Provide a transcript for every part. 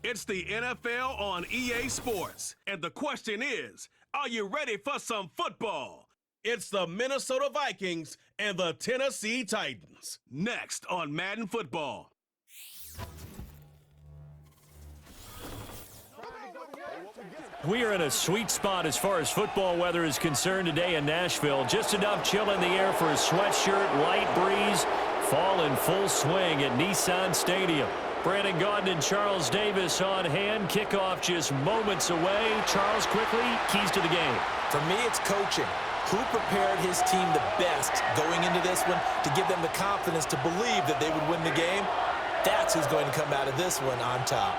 It's the NFL on EA Sports. And the question is, are you ready for some football? It's the Minnesota Vikings and the Tennessee Titans. Next on Madden Football. We are in a sweet spot as far as football weather is concerned today in Nashville. Just enough chill in the air for a sweatshirt, light breeze, fall in full swing at Nissan Stadium. Brandon Gaudin and Charles Davis on hand. Kickoff just moments away. Charles, quickly, keys to the game. For me, it's coaching. Who prepared his team the best going into this one to give them the confidence to believe that they would win the game? That's who's going to come out of this one on top.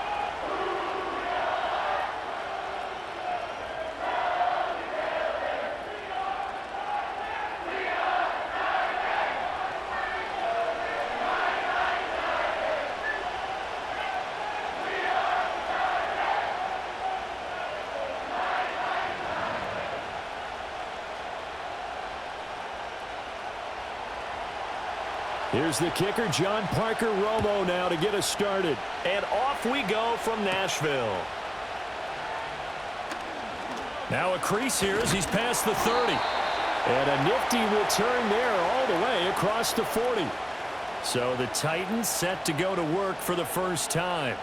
Here's the kicker, John Parker Romo, now to get us started. And off we go from Nashville. Now a crease here as he's past the 30. And a nifty return there all the way across the 40. So the Titans set to go to work for the first time.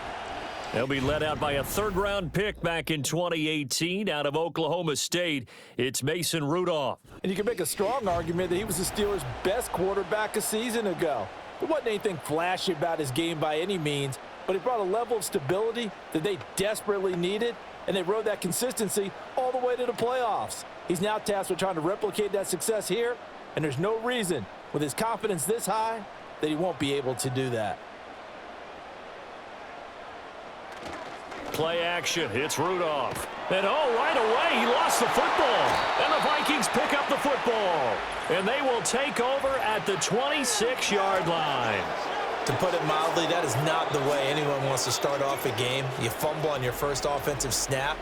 They'll be led out by a third-round pick back in 2018 out of Oklahoma State. It's Mason Rudolph. And you can make a strong argument that he was the Steelers' best quarterback a season ago. There wasn't anything flashy about his game by any means, but he brought a level of stability that they desperately needed, and they rode that consistency all the way to the playoffs. He's now tasked with trying to replicate that success here, and there's no reason, with his confidence this high, that he won't be able to do that. Play action. It's Rudolph. And right away, he lost the football. And the Vikings pick up the football. And they will take over at the 26-yard line. To put it mildly, that is not the way anyone wants to start off a game. You fumble on your first offensive snap.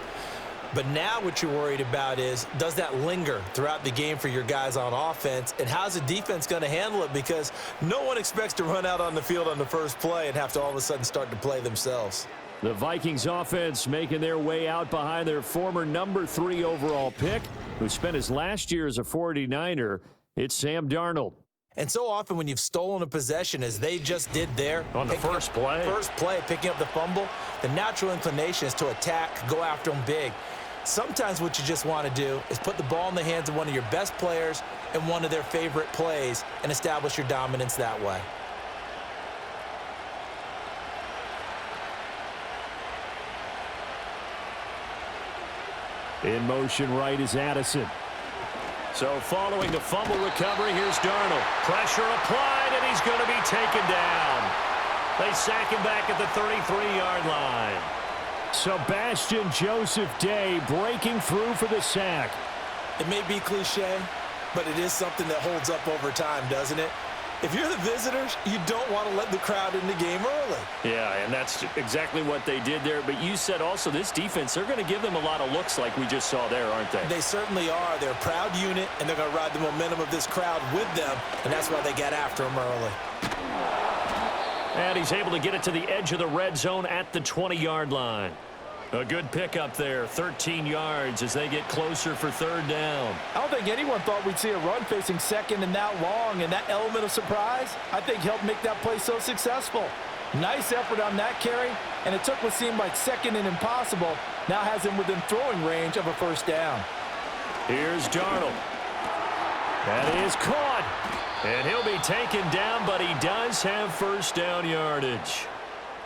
But now what you're worried about is, does that linger throughout the game for your guys on offense? And how's the defense going to handle it? Because no one expects to run out on the field on the first play and have to all of a sudden start to play themselves. The Vikings offense making their way out behind their former number 3 overall pick, who spent his last year as a 49er. It's Sam Darnold. And so often when you've stolen a possession, as they just did there, on the first play, picking up the fumble, the natural inclination is to attack, go after them big. Sometimes what you just want to do is put the ball in the hands of one of your best players and one of their favorite plays and establish your dominance that way. In motion right is Addison. So following the fumble recovery, here's Darnold. Pressure applied, and he's going to be taken down. They sack him back at the 33-yard line. Sebastian Joseph Day breaking through for the sack. It may be cliche, but it is something that holds up over time, doesn't it? If you're the visitors, you don't want to let the crowd in the game early. Yeah, and that's exactly what they did there. But you said also this defense, they're going to give them a lot of looks like we just saw there, aren't they? They certainly are. They're a proud unit, and they're going to ride the momentum of this crowd with them, and that's why they get after them early. And he's able to get it to the edge of the red zone at the 20-yard line. A good pickup there, 13 yards as they get closer for third down. I don't think anyone thought we'd see a run facing second and that long, and that element of surprise, I think, helped make that play so successful. Nice effort on that carry, and it took what seemed like second and impossible, now has him within throwing range of a first down. Here's Darnold. That is caught, and he'll be taken down, but he does have first down yardage.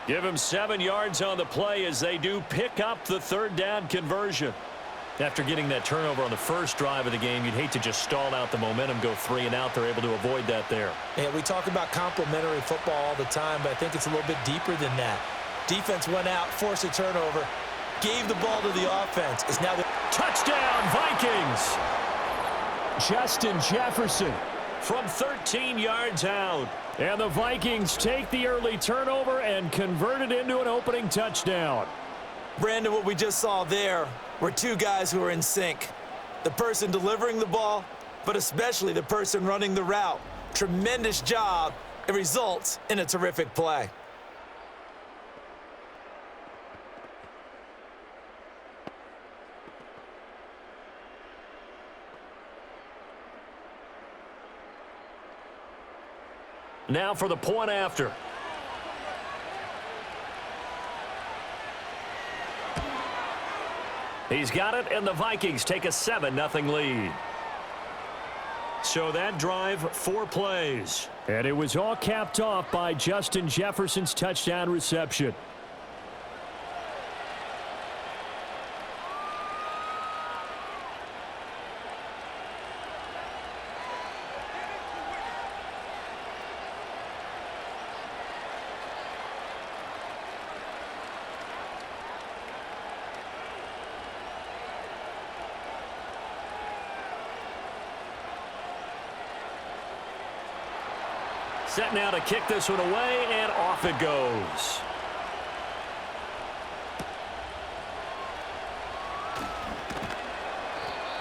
Give him 7 yards on the play as they do pick up the third down conversion. After getting that turnover on the first drive of the game, you'd hate to just stall out the momentum, go 3 and out. They're able to avoid that there. Yeah, we talk about complementary football all the time, but I think it's a little bit deeper than that. Defense went out, forced a turnover, gave the ball to the offense. It's now the touchdown, Vikings! Justin Jefferson from 13 yards out. And the Vikings take the early turnover and convert it into an opening touchdown. Brandon, what we just saw there were two guys who are in sync. The person delivering the ball, but especially the person running the route. Tremendous job. It results in a terrific play. Now for the point after. He's got it, and the Vikings take a 7-0 lead. So that drive, 4 plays. And it was all capped off by Justin Jefferson's touchdown reception. Set now to kick this one away, and off it goes.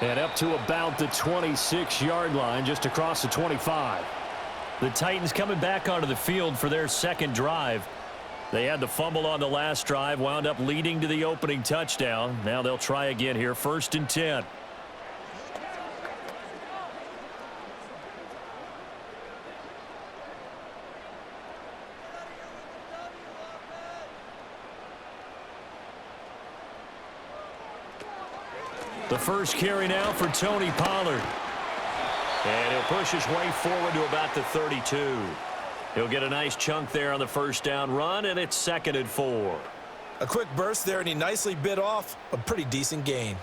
And up to about the 26-yard line, just across the 25. The Titans coming back onto the field for their second drive. They had the fumble on the last drive, wound up leading to the opening touchdown. Now they'll try again here, 1st and 10. The first carry now for Tony Pollard. And he'll push his way forward to about the 32. He'll get a nice chunk there on the first down run, and it's 2nd and 4. A quick burst there, and he nicely bit off a pretty decent gain.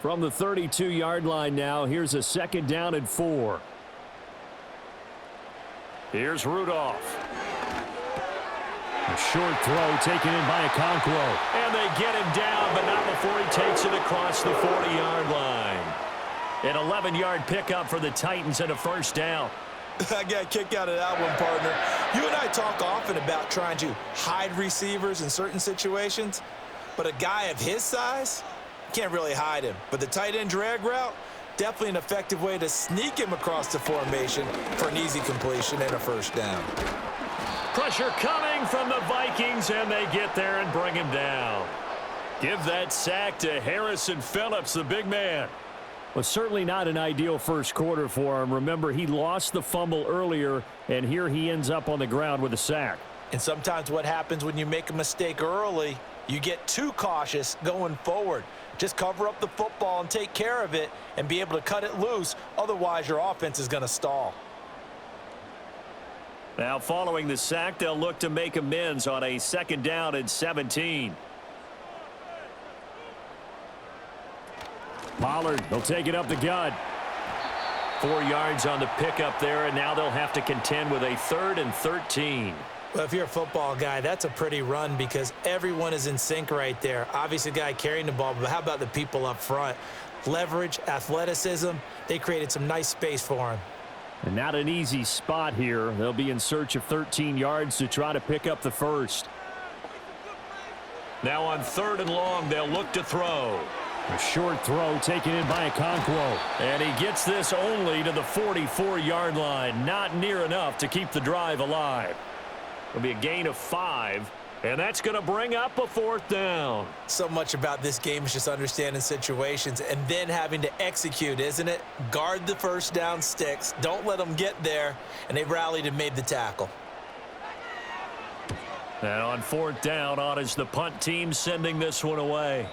From the 32-yard line now, here's a 2nd down and 4. Here's Rudolph. A short throw taken in by Okonkwo. And they get him down, but not before he takes it across the 40-yard line. An 11-yard pickup for the Titans and a first down. I got a kick out of that one, partner. You and I talk often about trying to hide receivers in certain situations, but a guy of his size, can't really hide him. But the tight end drag route, definitely an effective way to sneak him across the formation for an easy completion and a first down. Pressure coming from the Vikings, and they get there and bring him down. Give that sack to Harrison Phillips, the big man. Well, certainly not an ideal first quarter for him. Remember, he lost the fumble earlier, and here he ends up on the ground with a sack. And sometimes what happens when you make a mistake early, you get too cautious going forward. Just cover up the football and take care of it and be able to cut it loose. Otherwise, your offense is going to stall. Now, following the sack, they'll look to make amends on a 2nd down and 17. Pollard, he'll take it up the gut. 4 yards on the pickup there, and now they'll have to contend with a 3rd and 13. Well, if you're a football guy, that's a pretty run because everyone is in sync right there. Obviously, the guy carrying the ball, but how about the people up front? Leverage, athleticism, they created some nice space for him. And not an easy spot here. They'll be in search of 13 yards to try to pick up the first. Now on 3rd and long, they'll look to throw. A short throw taken in by Okonkwo. And he gets this only to the 44-yard line. Not near enough to keep the drive alive. It'll be a gain of 5. And that's going to bring up a 4th down. So much about this game is just understanding situations and then having to execute, isn't it? Guard the first down sticks. Don't let them get there. And they rallied and made the tackle. And on 4th down, on is the punt team sending this one away.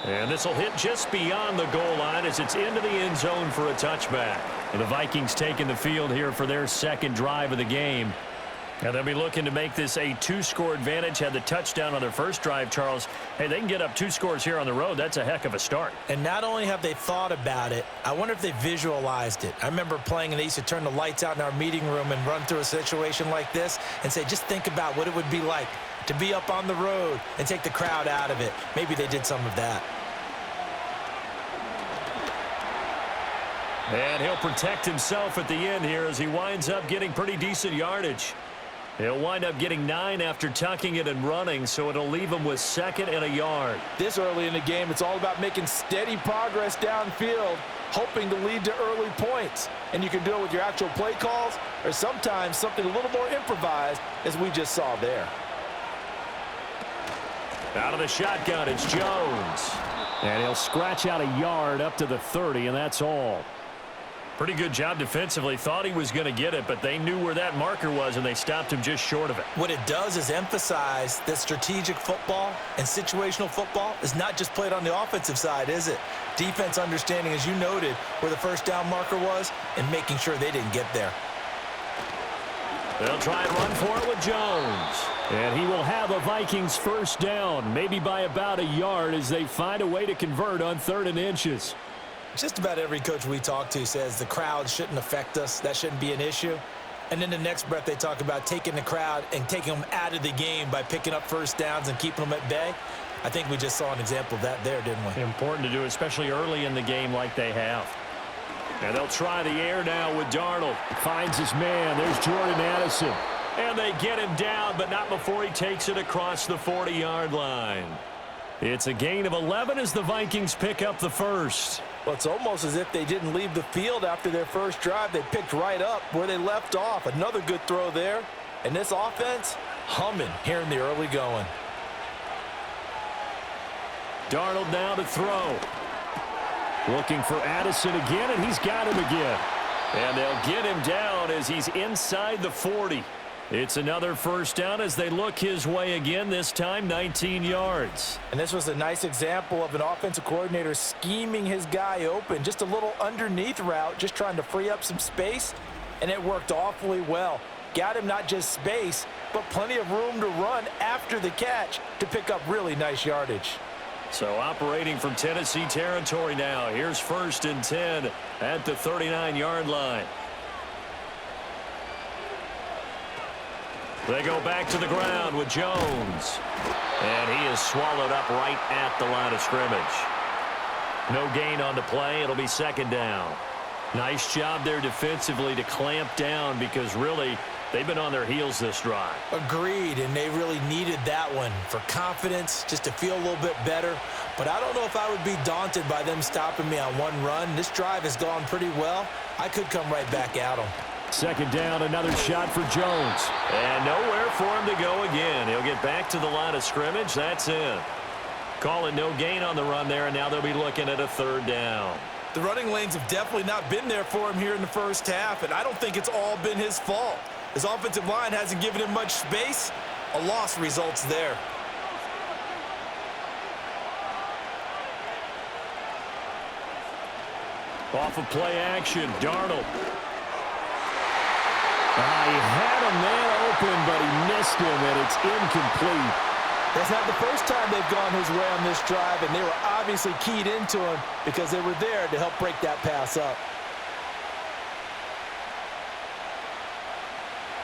And this will hit just beyond the goal line as it's into the end zone for a touchback. And the Vikings taking the field here for their 2nd drive of the game. And they'll be looking to make this a 2-score advantage. Had the touchdown on their first drive, Charles. Hey, they can get up 2 scores here on the road. That's a heck of a start. And not only have they thought about it, I wonder if they visualized it. I remember playing and they used to turn the lights out in our meeting room and run through a situation like this and say, just think about what it would be like to be up on the road and take the crowd out of it. Maybe they did some of that. And he'll protect himself at the end here as he winds up getting pretty decent yardage. He'll wind up getting 9 after tucking it and running, so it'll leave him with 2nd and a yard. This early in the game, it's all about making steady progress downfield, hoping to lead to early points. And you can do it with your actual play calls or sometimes something a little more improvised, as we just saw there. Out of the shotgun, it's Jones. And he'll scratch out a yard up to the 30, and that's all. Pretty good job defensively. Thought he was going to get it, but they knew where that marker was, and they stopped him just short of it. What it does is emphasize that strategic football and situational football is not just played on the offensive side, is it? Defense understanding, as you noted, where the first down marker was and making sure they didn't get there. They'll try and run for it with Jones. And he will have a Vikings first down, maybe by about a yard as they find a way to convert on 3rd and inches. Just about every coach we talk to says the crowd shouldn't affect us. That shouldn't be an issue. And then the next breath they talk about taking the crowd and taking them out of the game by picking up first downs and keeping them at bay. I think we just saw an example of that there, didn't we? Important to do, especially early in the game like they have. And they'll try the air now with Darnold. Finds his man. There's Jordan Addison. And they get him down, but not before he takes it across the 40-yard line. It's a gain of 11 as the Vikings pick up the first. Well, it's almost as if they didn't leave the field after their first drive. They picked right up where they left off. Another good throw there. And this offense, humming here in the early going. Darnold now to throw. Looking for Addison again, and he's got him again. And they'll get him down as he's inside the 40. It's another first down as they look his way again, this time 19 yards. And this was a nice example of an offensive coordinator scheming his guy open. Just a little underneath route, just trying to free up some space, and it worked awfully well. Got him not just space, but plenty of room to run after the catch to pick up really nice yardage. So operating from Tennessee territory now. Here's 1st and 10 at the 39-yard line. They go back to the ground with Jones. And he is swallowed up right at the line of scrimmage. No gain on the play. It'll be 2nd down. Nice job there defensively to clamp down because really they've been on their heels this drive. Agreed, and they really needed that one for confidence, just to feel a little bit better. But I don't know if I would be daunted by them stopping me on one run. This drive has gone pretty well. I could come right back at them. 2nd down, another shot for Jones. And nowhere for him to go again. He'll get back to the line of scrimmage. That's it. Call it no gain on the run there, and now they'll be looking at a 3rd down. The running lanes have definitely not been there for him here in the first half, and I don't think it's all been his fault. His offensive line hasn't given him much space. A loss results there. Off of play action, Darnold. He had a man open, but he missed him, and it's incomplete. That's not the first time they've gone his way on this drive, and they were obviously keyed into him because they were there to help break that pass up.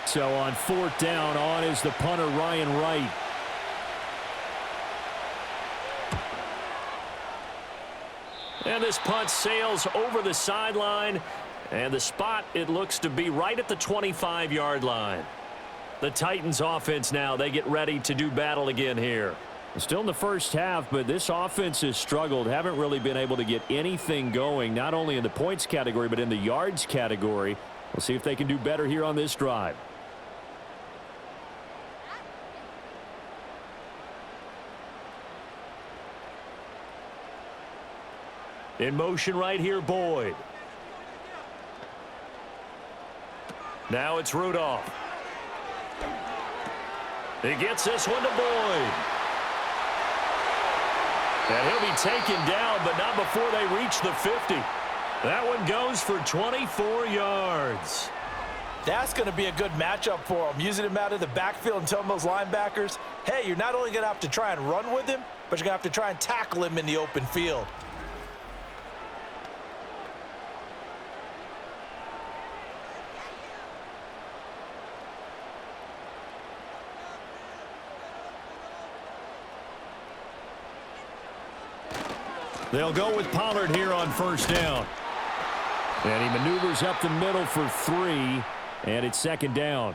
So on 4th down, on is the punter, Ryan Wright. And this punt sails over the sideline. And the spot, it looks to be right at the 25-yard line. The Titans offense now, they get ready to do battle again here. Still in the first half, but this offense has struggled. Haven't really been able to get anything going, not only in the points category, but in the yards category. We'll see if they can do better here on this drive. In motion right here, Boyd. Now it's Rudolph. He gets this one to Boyd. And he'll be taken down, but not before they reach the 50. That one goes for 24 yards. That's going to be a good matchup for him, using him out of the backfield and telling those linebackers, hey, you're not only going to have to try and run with him, but you're going to have to try and tackle him in the open field. They'll go with Pollard here on 1st down. And he maneuvers up the middle for 3, and it's 2nd down.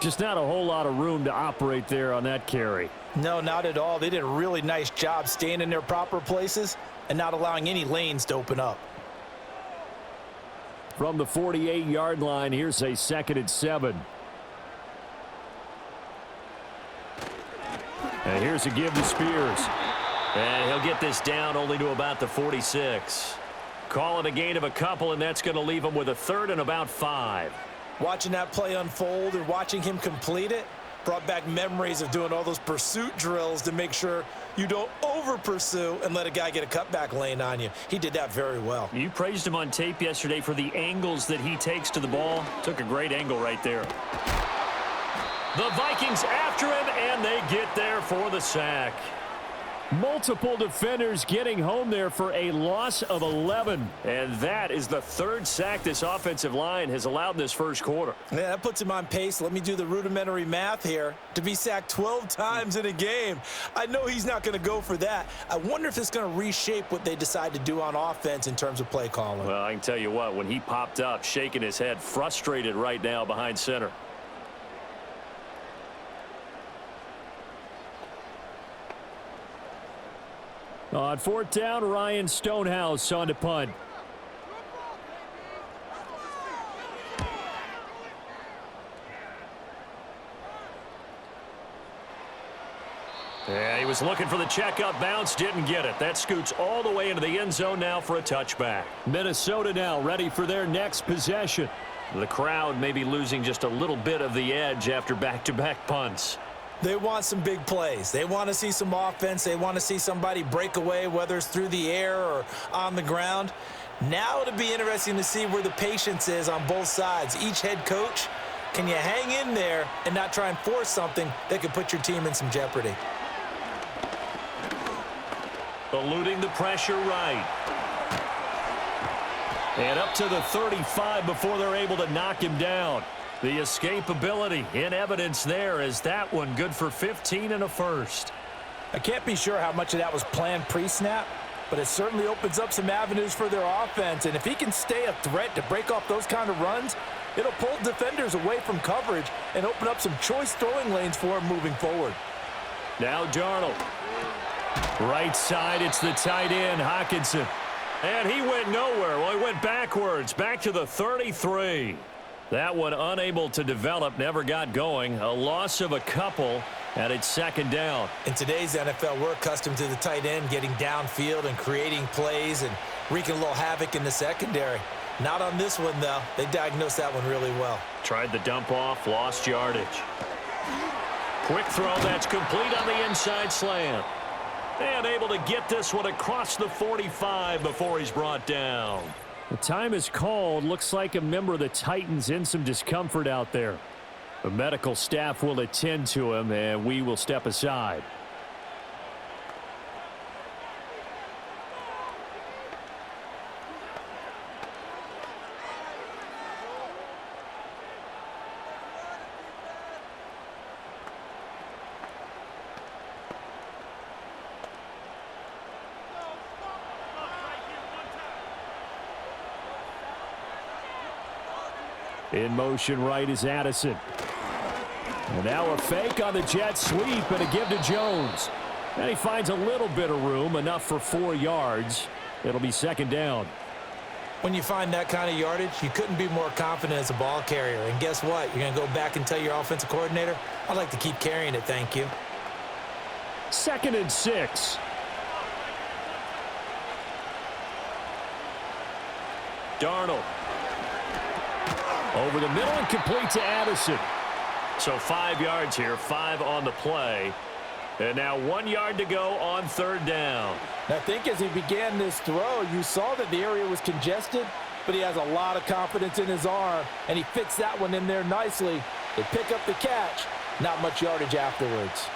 Just not a whole lot of room to operate there on that carry. No, not at all. They did a really nice job staying in their proper places and not allowing any lanes to open up. From the 48-yard line, here's a 2nd and 7. And here's a give to Spears. And he'll get this down only to about the 46. Call it a gain of a couple, and that's going to leave him with a third and about 5. Watching that play unfold and watching him complete it brought back memories of doing all those pursuit drills to make sure you don't over-pursue and let a guy get a cutback lane on you. He did that very well. You praised him on tape yesterday for the angles that he takes to the ball. Took a great angle right there. The Vikings after him, and they get there for the sack. Multiple defenders getting home there for a loss of 11. And that is the third sack this offensive line has allowed in this first quarter. Yeah, that puts him on pace. Let me do the rudimentary math here. To be sacked 12 times in a game, I know he's not going to go for that. I wonder if it's going to reshape what they decide to do on offense in terms of play calling. Well, I can tell you what, when he popped up, shaking his head, frustrated right now behind center. On 4th down, Ryan Stonehouse on to punt. Yeah, he was looking for the checkup bounce, didn't get it. That scoots all the way into the end zone now for a touchback. Minnesota now ready for their next possession. The crowd may be losing just a little bit of the edge after back-to-back punts. They want some big plays. They want to see some offense. They want to see somebody break away, whether it's through the air or on the ground. Now it'll be interesting to see where the patience is on both sides. Each head coach, can you hang in there and not try and force something that could put your team in some jeopardy? Eluding the pressure right. And up to the 35 before they're able to knock him down. The escapability in evidence there as that one good for 15 and a first. I can't be sure how much of that was planned pre-snap, but it certainly opens up some avenues for their offense. And if he can stay a threat to break off those kind of runs, it'll pull defenders away from coverage and open up some choice throwing lanes for him moving forward. Now Darnold. Right side, it's the tight end, Hockenson. And he went nowhere. Well, he went backwards, back to the 33. That one unable to develop, never got going. A loss of a couple, and it's 2nd down. In today's NFL, we're accustomed to the tight end getting downfield and creating plays and wreaking a little havoc in the secondary. Not on this one, though. They diagnosed that one really well. Tried the dump off, lost yardage. Quick throw, that's complete on the inside slant. And able to get this one across the 45 before he's brought down. The time is called. Looks like a member of the Titans in some discomfort out there. The medical staff will attend to him, and we will step aside. In motion right is Addison. And now a fake on the jet sweep and a give to Jones. And he finds a little bit of room, enough for 4 yards. It'll be 2nd down. When you find that kind of yardage, you couldn't be more confident as a ball carrier. And guess what? You're going to go back and tell your offensive coordinator, I'd like to keep carrying it, thank you. 2nd and 6. Darnold. Over the middle and complete to Addison. So 5 yards here, 5 on the play. And now 1 yard to go on 3rd down. I think as he began this throw, you saw that the area was congested, but he has a lot of confidence in his arm, and he fits that one in there nicely. They pick up the catch, not much yardage afterwards.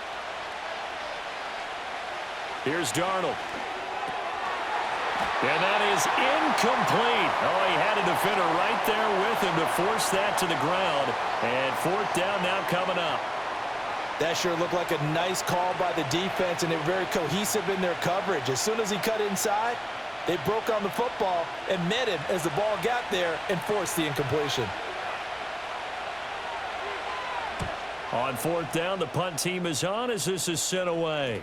Here's Darnold. And that is incomplete. Oh, he had a defender right there with him to force that to the ground. And 4th down now coming up. That sure looked like a nice call by the defense, and they're very cohesive in their coverage. As soon as he cut inside, they broke on the football and met him as the ball got there and forced the incompletion. On 4th down, the punt team is on as this is sent away.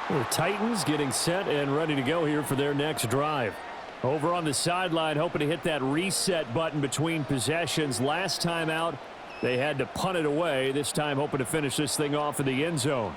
The Titans getting set and ready to go here for their next drive. Over on the sideline, hoping to hit that reset button between possessions. Last time out, they had to punt it away. This time, hoping to finish this thing off in the end zone.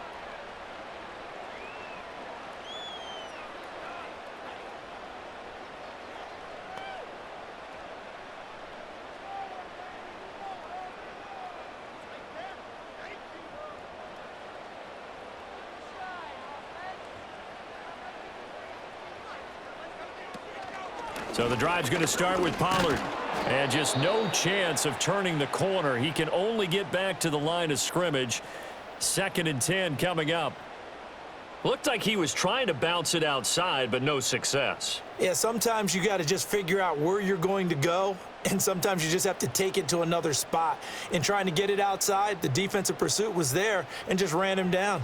So the drive's going to start with Pollard. And just no chance of turning the corner. He can only get back to the line of scrimmage. 2nd and 10 coming up. Looked like he was trying to bounce it outside, but no success. Yeah, sometimes you got to just figure out where you're going to go, and sometimes you just have to take it to another spot. In trying to get it outside, the defensive pursuit was there and just ran him down.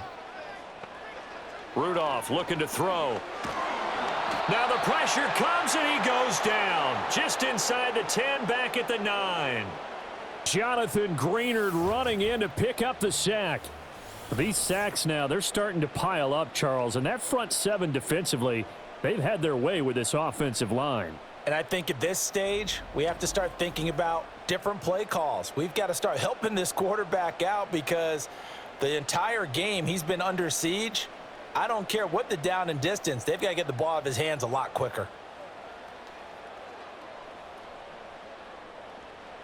Rudolph looking to throw. Now the pressure comes and he goes down. Just inside the 10, back at the 9. Jonathan Greenard running in to pick up the sack. These sacks now, they're starting to pile up, Charles. And that front 7 defensively, they've had their way with this offensive line. And I think at this stage, we have to start thinking about different play calls. We've got to start helping this quarterback out because the entire game he's been under siege. I don't care what the down and distance. They've got to get the ball out of his hands a lot quicker.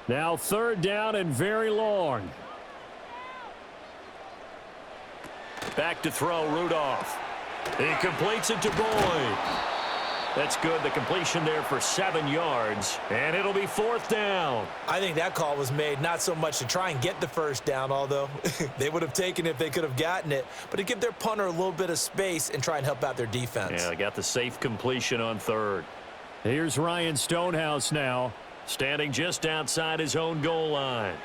Now 3rd down and very long. Back to throw, Rudolph. He completes it to Boyd. That's good. The completion there for 7 yards. And it'll be 4th down. I think that call was made not so much to try and get the first down, although they would have taken it if they could have gotten it, but to give their punter a little bit of space and try and help out their defense. Yeah, they got the safe completion on 3rd. Here's Ryan Stonehouse now. Standing just outside his own goal line.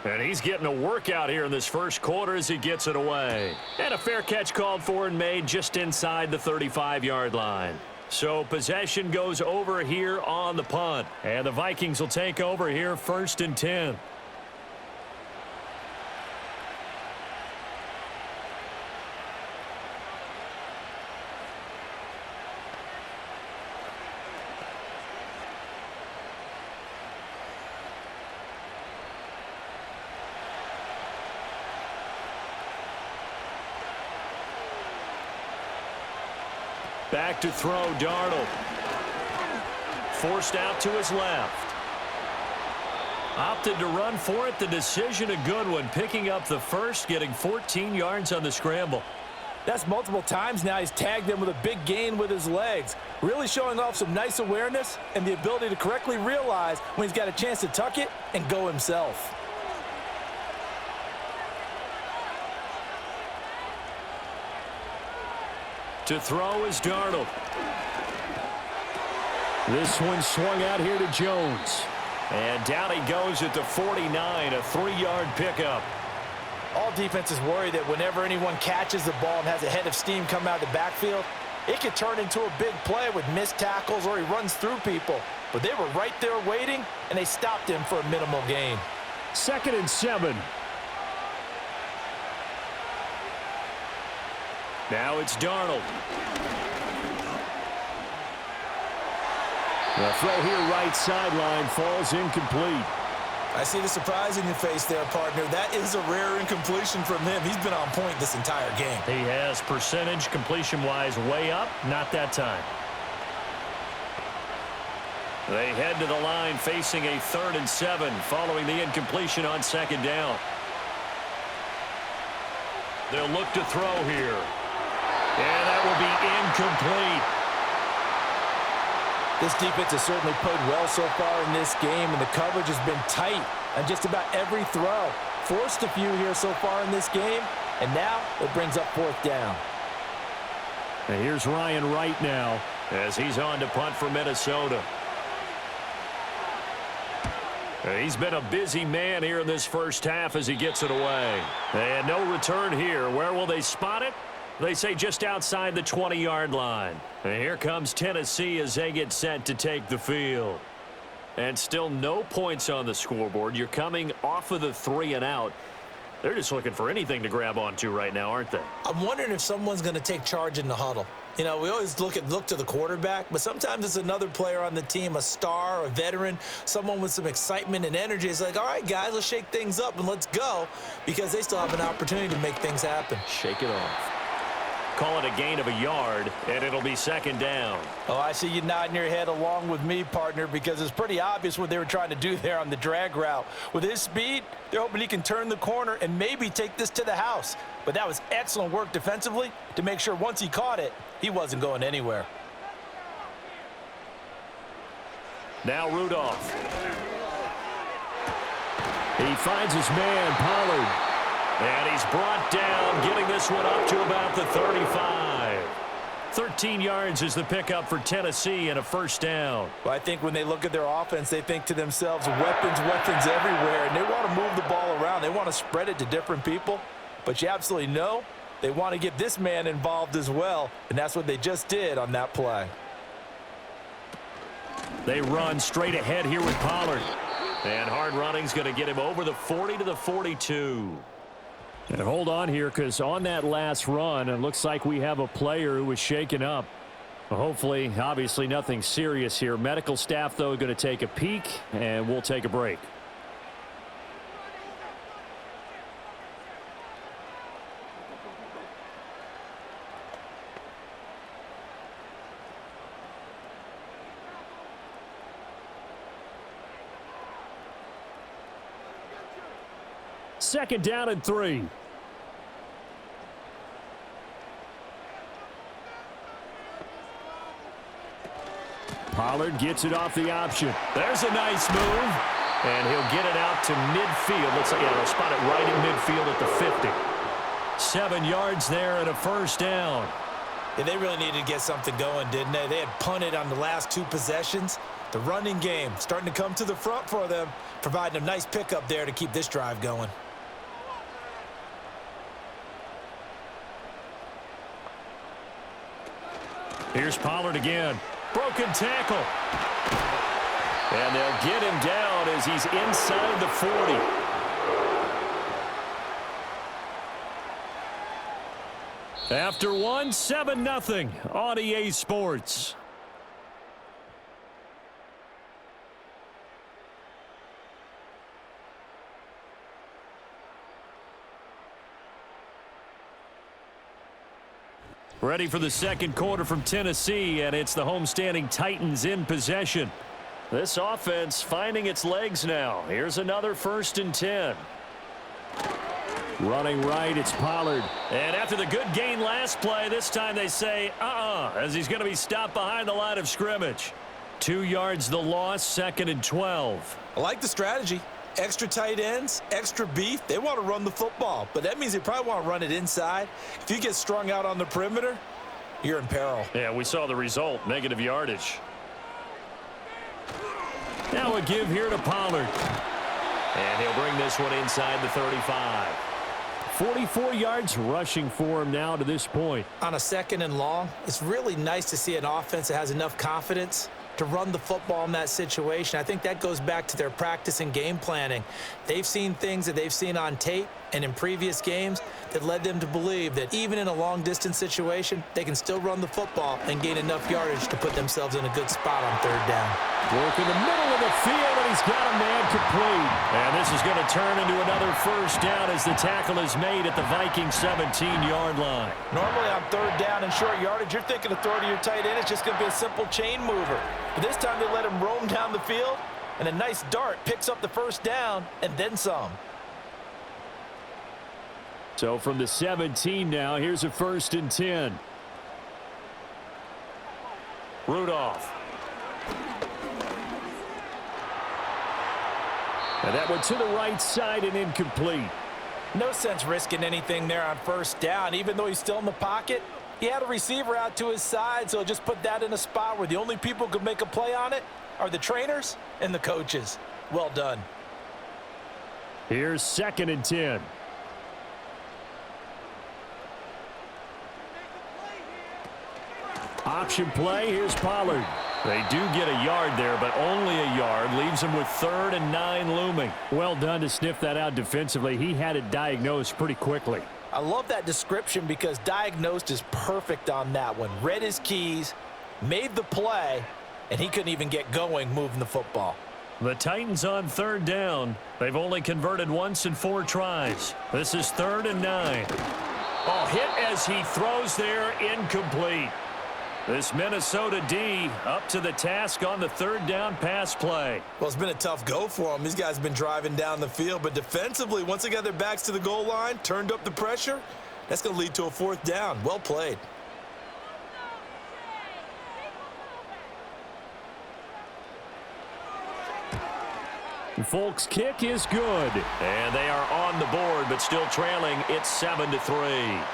And he's getting a workout here in this first quarter as he gets it away. And a fair catch called for and made just inside the 35-yard line. So possession goes over here on the punt. And the Vikings will take over here 1st and 10. Back to throw, Darnold. Forced out to his left. Opted to run for it. The decision a good one. Picking up the first, getting 14 yards on the scramble. That's multiple times now he's tagged him with a big gain with his legs. Really showing off some nice awareness and the ability to correctly realize when he's got a chance to tuck it and go himself. To throw is Darnold. This one swung out here to Jones. And down he goes at the 49, a 3-yard pickup. All defenses worry that whenever anyone catches the ball and has a head of steam come out of the backfield, it could turn into a big play with missed tackles or he runs through people. But they were right there waiting, and they stopped him for a minimal gain. 2nd and 7. Now it's Darnold. The throw here right sideline falls incomplete. I see the surprise in your face there, partner. That is a rare incompletion from him. He's been on point this entire game. He has percentage completion-wise way up. Not that time. They head to the line facing a 3rd and 7 following the incompletion on 2nd down. They'll look to throw here. And that will be incomplete. This defense has certainly played well so far in this game, and the coverage has been tight on just about every throw. Forced a few here so far in this game, and now it brings up 4th down. And here's Ryan Wright now as he's on to punt for Minnesota. He's been a busy man here in this first half as he gets it away. And no return here. Where will they spot it? They say just outside the 20-yard line. And here comes Tennessee as they get set to take the field. And still no points on the scoreboard. You're coming off of the 3 and out. They're just looking for anything to grab onto right now, aren't they? I'm wondering if someone's going to take charge in the huddle. You know, we always look to the quarterback, but sometimes it's another player on the team, a star, a veteran, someone with some excitement and energy. It's like, all right, guys, let's shake things up and let's go, because they still have an opportunity to make things happen. Shake it off. Call it a gain of a yard, and it'll be 2nd down. Oh, I see you nodding your head along with me, partner, because it's pretty obvious what they were trying to do there on the drag route. With his speed, they're hoping he can turn the corner and maybe take this to the house. But that was excellent work, work defensively to make sure once he caught it, he wasn't going anywhere. Now Rudolph. He finds his man, Pollard. And he's brought down, getting this one up to about the 35. 13 yards is the pickup for Tennessee and a first down. Well, I think when they look at their offense, they think to themselves, weapons, weapons everywhere, and they want to move the ball around. They want to spread it to different people, but you absolutely know they want to get this man involved as well, and that's what they just did on that play. They run straight ahead here with Pollard. And hard running's going to get him over the 40 to the 42. And hold on here, because on that last run, it looks like we have a player who was shaken up. Hopefully, obviously nothing serious here. Medical staff, though, going to take a peek, and we'll take a break. Second down and 3. Pollard gets it off the option. There's a nice move. And he'll get it out to midfield. Looks like he'll spot it right in midfield at the 50. 7 yards there and a first down. Yeah, they really needed to get something going, didn't they? They had punted on the last 2 possessions. The running game starting to come to the front for them, providing a nice pickup there to keep this drive going. Here's Pollard again. Broken tackle. And they'll get him down as he's inside the 40. After one, 7-0 on EA Sports. Ready for the second quarter from Tennessee, and it's the homestanding Titans in possession. This offense finding its legs now. Here's another 1st and 10. Running right, it's Pollard. And after the good gain last play, this time they say, as he's going to be stopped behind the line of scrimmage. 2 yards the loss, 2nd and 12. I like the strategy. Extra tight ends, extra beef. They want to run the football, but that means they probably want to run it inside. If you get strung out on the perimeter, you're in peril. Yeah, we saw the result, negative yardage. Now a give here to Pollard. And he'll bring this one inside the 35. 44 yards rushing for him now to this point. On a 2nd and long, it's really nice to see an offense that has enough confidence to run the football in that situation. I think that goes back to their practice and game planning. They've seen things that they've seen on tape and in previous games that led them to believe that even in a long-distance situation, they can still run the football and gain enough yardage to put themselves in a good spot on 3rd down. Work in the middle of the field, and he's got a man complete. And this is going to turn into another first down as the tackle is made at the Vikings 17-yard line. Normally on 3rd down and short yardage, you're thinking of throw to your tight end. It's just going to be a simple chain mover. But this time they let him roam down the field, and a nice dart picks up the first down and then some. So from the 17 now, here's a 1st and 10. Rudolph. And that went to the right side and incomplete. No sense risking anything there on 1st down. Even though he's still in the pocket, he had a receiver out to his side, so just put that in a spot where the only people who could make a play on it are the trainers and the coaches. Well done. Here's 2nd and 10. Option play, here's Pollard. They do get a yard there, but only a yard. Leaves them with 3rd and 9 looming. Well done to sniff that out defensively. He had it diagnosed pretty quickly. I love that description because diagnosed is perfect on that one. Read his keys, made the play, and he couldn't even get going moving the football. The Titans on 3rd down. They've only converted once in 4 tries. This is 3rd and 9. Oh, hit as he throws there, incomplete. This Minnesota D up to the task on the 3rd down pass play. Well, it's been a tough go for them. These guys have been driving down the field, but defensively, once they got their backs to the goal line, turned up the pressure, that's going to lead to a 4th down. Well played. Folk's kick is good. And they are on the board, but still trailing. It's 7-3.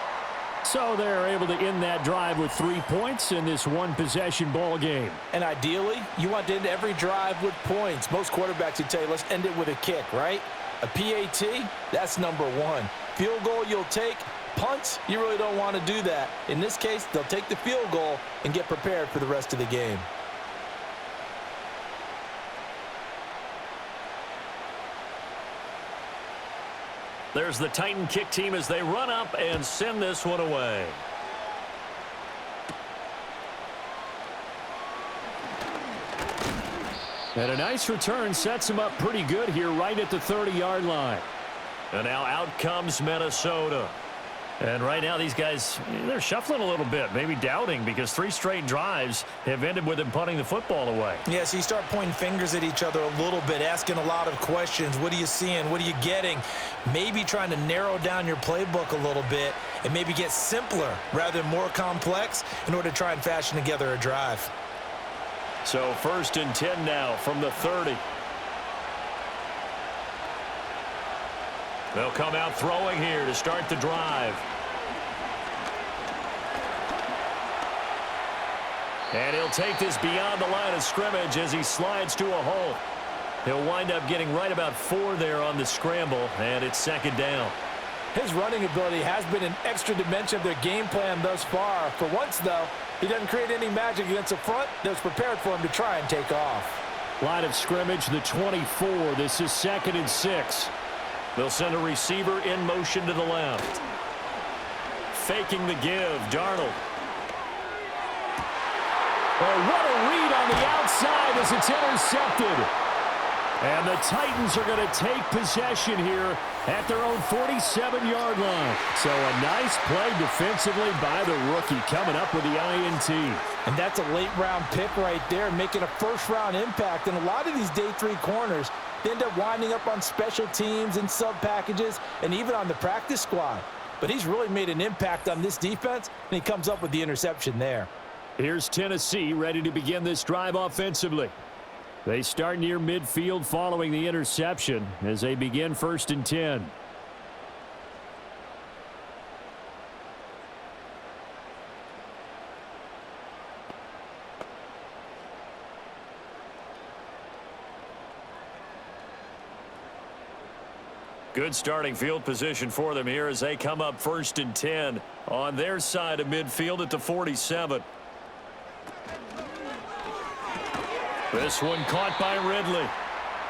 So they're able to end that drive with 3 points in this one-possession ball game. And ideally, you want to end every drive with points. Most quarterbacks would tell you, let's end it with a kick, right? A PAT, that's number one. Field goal you'll take. Punts, you really don't want to do that. In this case, they'll take the field goal and get prepared for the rest of the game. There's the Titan kick team as they run up and send this one away. And a nice return sets him up pretty good here right at the 30-yard line. And now out comes Minnesota. And right now these guys, they're shuffling a little bit, maybe doubting, because 3 straight drives have ended with them punting the football away. Yeah, so you start pointing fingers at each other a little bit, asking a lot of questions. What are you seeing? What are you getting? Maybe trying to narrow down your playbook a little bit and maybe get simpler rather than more complex in order to try and fashion together a drive. So 1st and 10 now from the 30. They'll come out throwing here to start the drive. And he'll take this beyond the line of scrimmage as he slides to a hole. He'll wind up getting right about 4 there on the scramble, and it's 2nd down. His running ability has been an extra dimension of their game plan thus far. For once, though, he doesn't create any magic against the front that's prepared for him to try and take off. Line of scrimmage, the 24. This is 2nd and 6. They'll send a receiver in motion to the left. Faking the give, Darnold. Oh, what a read on the outside as it's intercepted. And the Titans are going to take possession here at their own 47-yard line. So a nice play defensively by the rookie coming up with the INT. And that's a late-round pick right there, making a first-round impact. And a lot of these day 3 corners, they end up winding up on special teams and sub-packages and even on the practice squad. But he's really made an impact on this defense, and he comes up with the interception there. Here's Tennessee ready to begin this drive offensively. They start near midfield following the interception as they begin 1st and 10. Good starting field position for them here as they come up 1st and 10 on their side of midfield at the 47. This one caught by Ridley.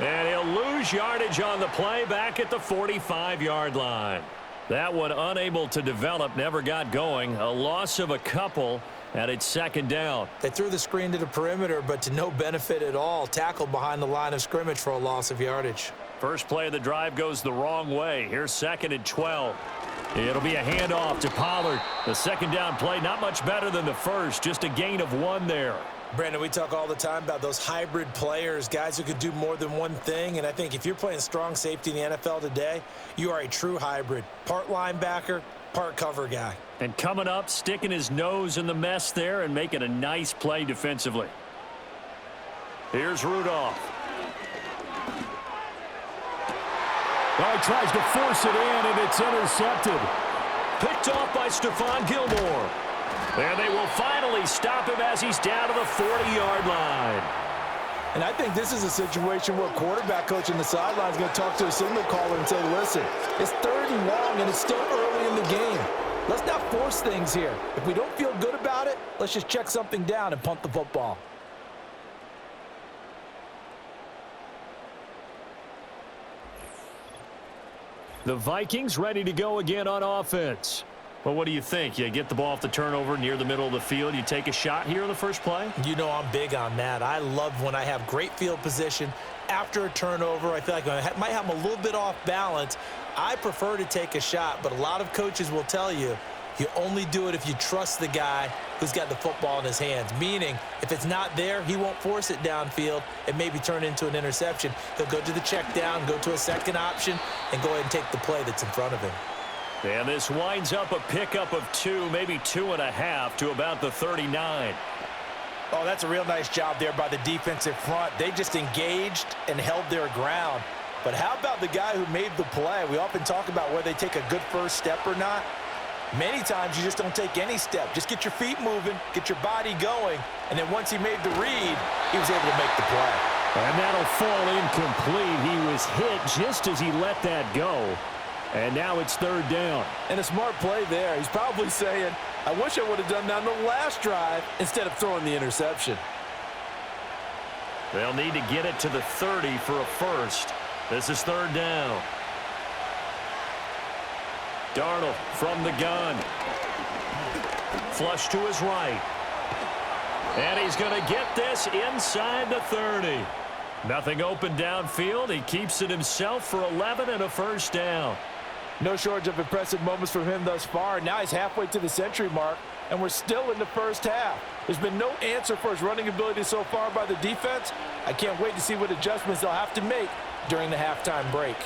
And he'll lose yardage on the play back at the 45-yard line. That one unable to develop, never got going. A loss of a couple, and it's 2nd down. They threw the screen to the perimeter, but to no benefit at all. Tackled behind the line of scrimmage for a loss of yardage. First play of the drive goes the wrong way. Here's 2nd and 12. It'll be a handoff to Pollard. The 2nd down play, not much better than the first, just a gain of 1 there. Brandon, we talk all the time about those hybrid players, guys who could do more than one thing. And I think if you're playing strong safety in the NFL today, you are a true hybrid. Part linebacker, part cover guy. And coming up, sticking his nose in the mess there and making a nice play defensively. Here's Rudolph. Well, he tries to force it in, and it's intercepted. Picked off by Stephon Gilmore. And they will finally stop him as he's down to the 40-yard line. And I think this is a situation where a quarterback coach in the sideline is going to talk to a signal caller and say, listen, it's 3rd and long, and it's still early in the game. Let's not force things here. If we don't feel good about it, let's just check something down and punt the football. The Vikings ready to go again on offense. Well, what do you think? You get the ball off the turnover near the middle of the field. You take a shot here on the first play? You know I'm big on that. I love when I have great field position after a turnover. I feel like I might have them a little bit off balance. I prefer to take a shot, but a lot of coaches will tell you, you only do it if you trust the guy who's got the football in his hands. Meaning, if it's not there, he won't force it downfield and maybe turn into an interception. He'll go to the check down, go to a second option, and go ahead and take the play that's in front of him. And this winds up a pickup of 2, maybe 2.5 to about the 39. Oh, that's a real nice job there by the defensive front. They just engaged and held their ground. But how about the guy who made the play? We often talk about whether they take a good first step or not. Many times you just don't take any step. Just get your feet moving, get your body going, and then once he made the read, he was able to make the play. And that'll fall incomplete. He was hit just as he let that go. And now it's third down. And a smart play there. He's probably saying, I wish I would have done that on the last drive instead of throwing the interception. They'll need to get it to the 30 for a first. This is third down. Darnold from the gun. Flush to his right. And he's going to get this inside the 30. Nothing open downfield. He keeps it himself for 11 and a first down. No shortage of impressive moments from him thus far. Now he's halfway to the century mark, and we're still in the first half. There's been no answer for his running ability so far by the defense. I can't wait to see what adjustments they'll have to make during the halftime break.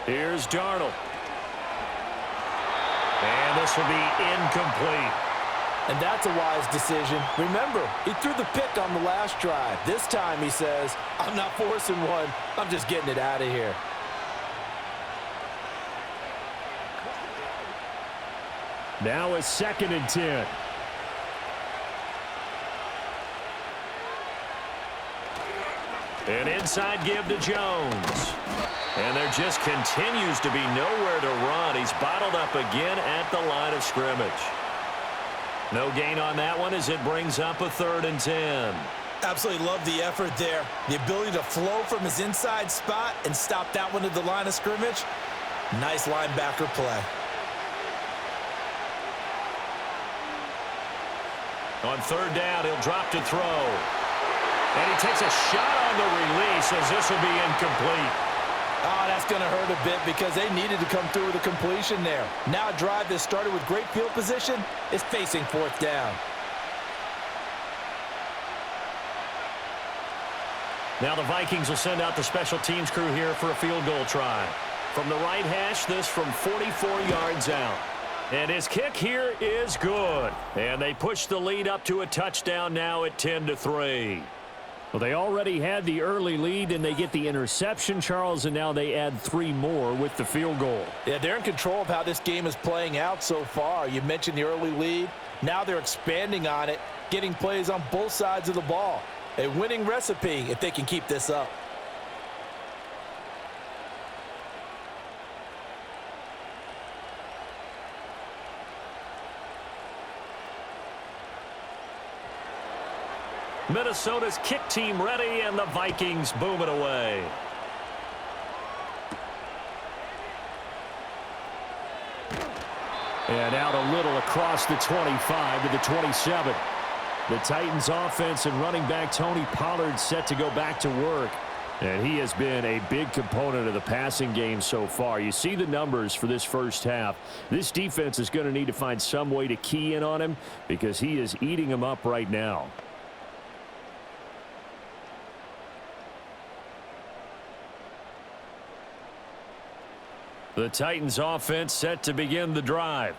Here's Darnold. And this will be incomplete. And that's a wise decision. Remember, he threw the pick on the last drive. This time he says, I'm not forcing one. I'm just getting it out of here. Now it's 2nd and 10. An inside give to Jones. And there just continues to be nowhere to run. He's bottled up again at the line of scrimmage. No gain on that one as it brings up a 3rd and 10. Absolutely love the effort there. The ability to flow from his inside spot and stop that one at the line of scrimmage. Nice linebacker play. On 3rd down, he'll drop to throw. And he takes a shot on the release as this will be incomplete. Oh, that's going to hurt a bit because they needed to come through with a completion there. Now a drive that started with great field position is facing 4th down. Now the Vikings will send out the special teams crew here for a field goal try. From the right hash, this from 44 yards out. And his kick here is good. And they push the lead up to a touchdown now at 10-3. Well, they already had the early lead, and they get the interception, Charles, and now they add 3 more with the field goal. Yeah, they're in control of how this game is playing out so far. You mentioned the early lead. Now they're expanding on it, getting plays on both sides of the ball. A winning recipe if they can keep this up. Minnesota's kick team ready, and the Vikings boom it away. And out a little across the 25 to the 27. The Titans offense and running back Tony Pollard set to go back to work. And he has been a big component of the passing game so far. You see the numbers for this first half. This defense is going to need to find some way to key in on him because he is eating them up right now. The Titans offense set to begin the drive.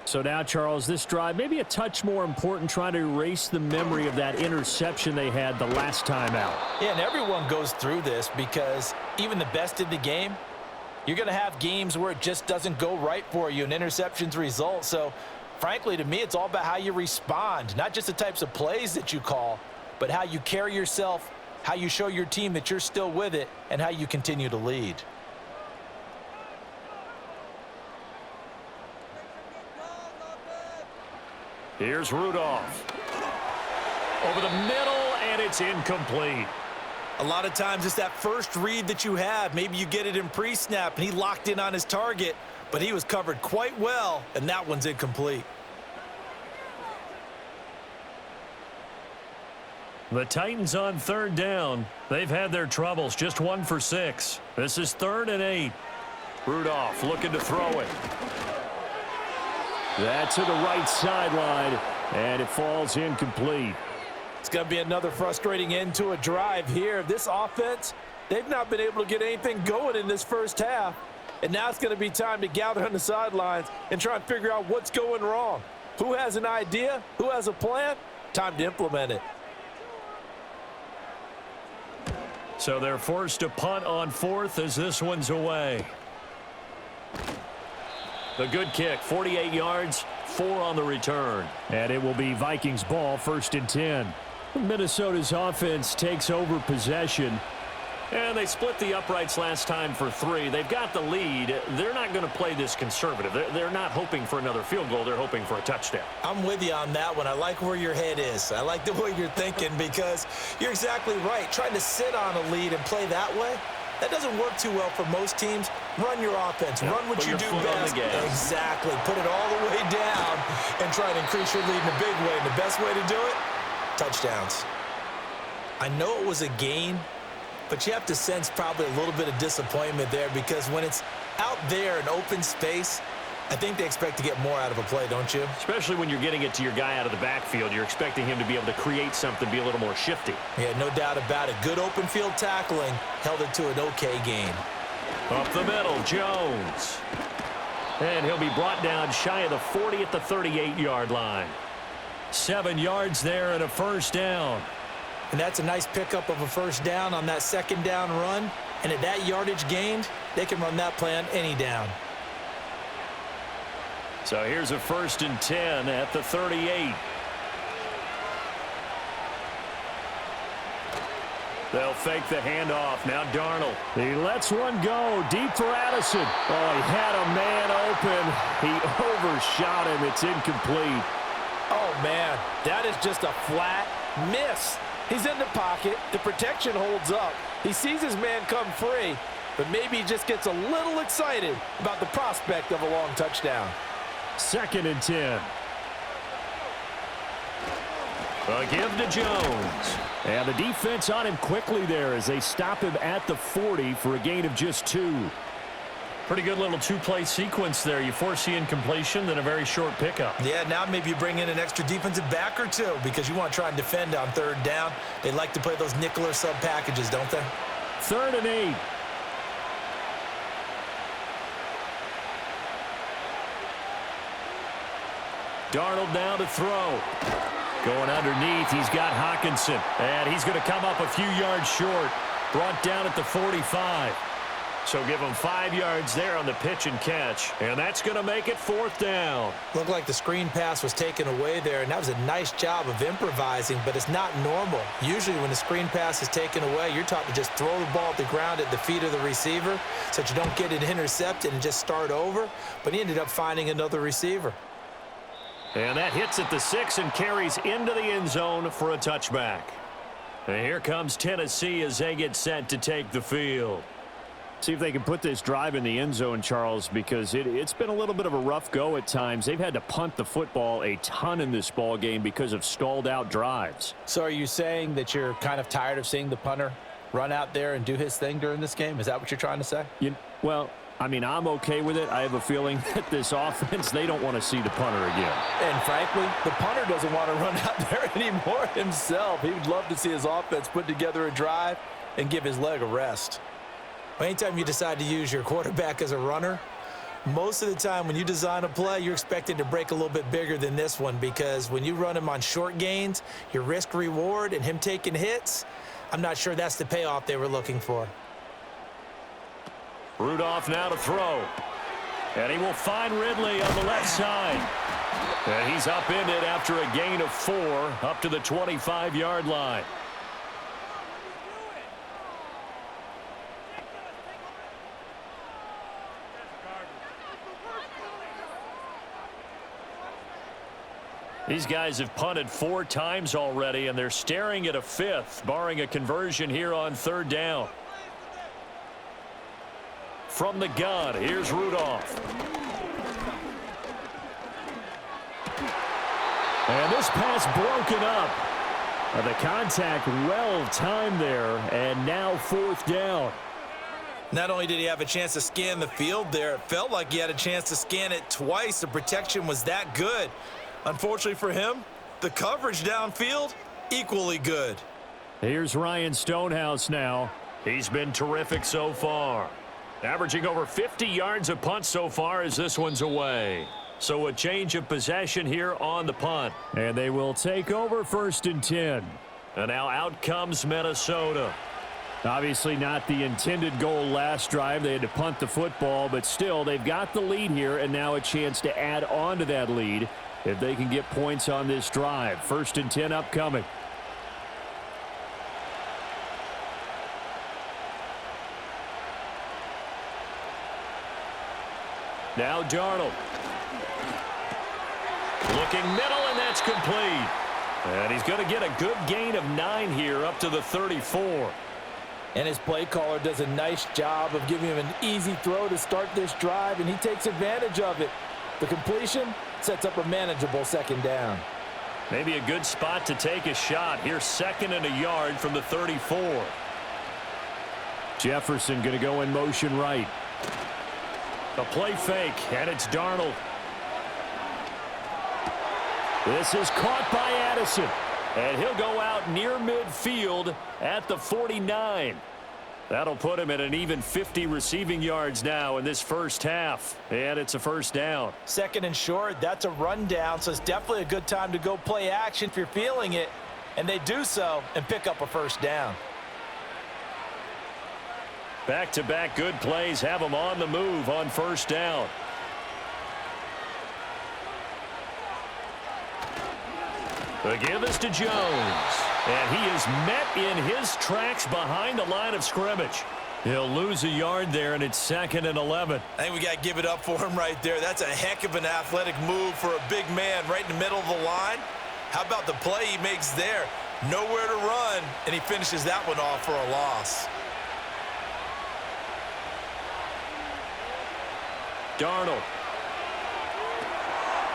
So now, Charles, this drive maybe a touch more important, trying to erase the memory of that interception they had the last time out. Yeah, and everyone goes through this because even the best in the game, you're going to have games where it just doesn't go right for you, and interceptions result. So, frankly, to me, it's all about how you respond, not just the types of plays that you call, but how you carry yourself, how you show your team that you're still with it, and how you continue to lead. Here's Rudolph. Over the middle, and it's incomplete. A lot of times it's that first read that you have. Maybe you get it in pre-snap, and he locked in on his target, but he was covered quite well, and that one's incomplete. The Titans on 3rd down. They've had their troubles, just 1 for 6. This is 3rd and 8. Rudolph looking to throw it. That's to the right sideline, and it falls incomplete. It's going to be another frustrating end to a drive here. This offense, they've not been able to get anything going in this first half. And now it's going to be time to gather on the sidelines and try and figure out what's going wrong. Who has an idea? Who has a plan? Time to implement it. So they're forced to punt on 4th as this one's away. The good kick, 48 yards, 4 on the return. And it will be Vikings ball, 1st and 10. Minnesota's offense takes over possession. And they split the uprights last time for 3. They've got the lead. They're not going to play this conservative. They're not hoping for another field goal. They're hoping for a touchdown. I'm with you on that one. I like where your head is. I like the way you're thinking because you're exactly right. Trying to sit on a lead and play that way, that doesn't work too well for most teams. Run your offense. Yep. Run what Put you your do foot on best. the gas. Exactly. Put it all the way down and try and increase your lead in a big way. And the best way to do it, touchdowns. I know it was a gain, but you have to sense probably a little bit of disappointment there because when it's out there in open space, I think they expect to get more out of a play, don't you? Especially when you're getting it to your guy out of the backfield. You're expecting him to be able to create something, be a little more shifty. Yeah, no doubt about it. Good open field tackling held it to an okay gain. Up the middle, Jones. And he'll be brought down shy of the 40 at the 38-yard line. 7 yards there and a 1st down. And that's a nice pickup of a 1st down on that 2nd down run. And at that yardage gained, they can run that play on any down. So here's a 1st and 10 at the 38. They'll fake the handoff. Now Darnold. He lets one go deep for Addison. Oh, he had a man open. He overshot him. It's incomplete. Oh, man, that is just a flat miss. He's in the pocket. The protection holds up. He sees his man come free, but maybe he just gets a little excited about the prospect of a long touchdown. 2nd and 10. A give to Jones. And the defense on him quickly there as they stop him at the 40 for a gain of just 2. Pretty good little 2-play sequence there. You force the incompletion, then a very short pickup. Yeah, now maybe you bring in an extra defensive back or two because you want to try and defend on 3rd down. They like to play those nickel or sub packages, don't they? 3rd and 8. Darnold now to throw. Going underneath, he's got Hockenson. And he's going to come up a few yards short. Brought down at the 45. So give him 5 yards there on the pitch and catch. And that's going to make it 4th down. Looked like the screen pass was taken away there, and that was a nice job of improvising, but it's not normal. Usually when the screen pass is taken away, you're taught to just throw the ball at the ground at the feet of the receiver so that you don't get it intercepted and just start over. But he ended up finding another receiver. And that hits at the 6 and carries into the end zone for a touchback. And here comes Tennessee as they get set to take the field. See if they can put this drive in the end zone, Charles, because it's been a little bit of a rough go at times. They've had to punt the football a ton in this ball game because of stalled out drives. So are you saying that you're kind of tired of seeing the punter run out there and do his thing during this game? Is that what you're trying to say? Well, I mean, I'm okay with it. I have a feeling that this offense, they don't want to see the punter again. And frankly, the punter doesn't want to run out there anymore himself. He would love to see his offense put together a drive and give his leg a rest. Anytime you decide to use your quarterback as a runner, most of the time when you design a play, you're expected to break a little bit bigger than this one because when you run him on short gains, your risk-reward and him taking hits, I'm not sure that's the payoff they were looking for. Rudolph now to throw. And he will find Ridley on the left side. And he's upended after a gain of 4 up to the 25-yard line. These guys have punted 4 times already, and they're staring at a 5th, barring a conversion here on 3rd down. From the gun, here's Rudolph. And this pass broken up. The contact well timed there, and now 4th down. Not only did he have a chance to scan the field there, it felt like he had a chance to scan it twice. The protection was that good. Unfortunately for him, the coverage downfield, equally good. Here's Ryan Stonehouse now. He's been terrific so far. Averaging over 50 yards a punt so far as this one's away. So a change of possession here on the punt. And they will take over 1st and 10. And now out comes Minnesota. Obviously not the intended goal last drive. They had to punt the football, but still they've got the lead here and now a chance to add on to that lead if they can get points on this drive. 1st and 10 upcoming. Now Darnold. Looking middle, and that's complete. And he's going to get a good gain of 9 here up to the 34. And his play caller does a nice job of giving him an easy throw to start this drive, and he takes advantage of it. The completion sets up a manageable 2nd down. Maybe a good spot to take a shot. Here's 2nd and a yard from the 34. Jefferson going to go in motion right. A play fake, and it's Darnold. This is caught by Addison. And he'll go out near midfield at the 49. That'll put him at an even 50 receiving yards now in this first half. And it's a 1st down. 2nd and short, that's a rundown, so it's definitely a good time to go play action if you're feeling it. And they do so and pick up a 1st down. Back-to-back good plays have them on the move on 1st down. The give is to Jones. And he is met in his tracks behind the line of scrimmage. He'll lose a yard there, and it's 2nd and 11. I think we got to give it up for him right there. That's a heck of an athletic move for a big man right in the middle of the line. How about the play he makes there? Nowhere to run, and he finishes that one off for a loss. Darnold.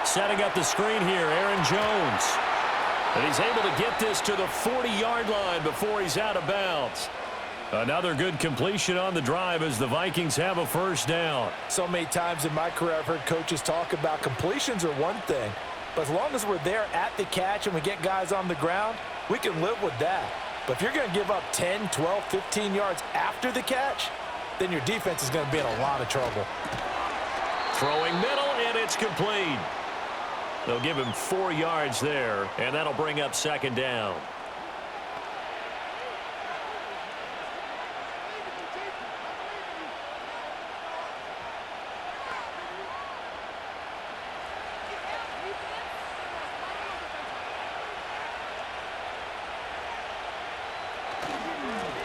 Setting up the screen here, Aaron Jones. And he's able to get this to the 40-yard line before he's out of bounds. Another good completion on the drive as the Vikings have a 1st down. So many times in my career I've heard coaches talk about completions are one thing, but as long as we're there at the catch and we get guys on the ground, we can live with that. But if you're going to give up 10, 12, 15 yards after the catch, then your defense is going to be in a lot of trouble. Throwing middle, and it's complete. They'll give him 4 yards there, and that'll bring up 2nd down.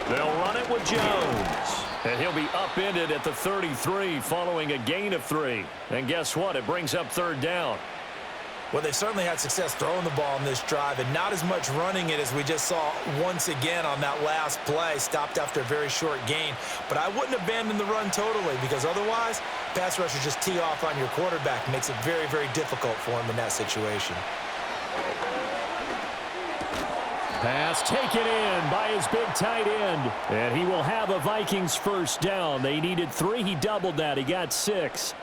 They'll run it with Jones. And he'll be upended at the 33 following a gain of 3. And guess what? It brings up 3rd down. Well, they certainly had success throwing the ball in this drive and not as much running it as we just saw once again on that last play. Stopped after a very short gain. But I wouldn't abandon the run totally because otherwise, pass rushers just tee off on your quarterback. Makes it very, very difficult for him in that situation. Pass taken in by his big tight end. And he will have a Vikings 1st down. They needed 3. He doubled that. He got 6.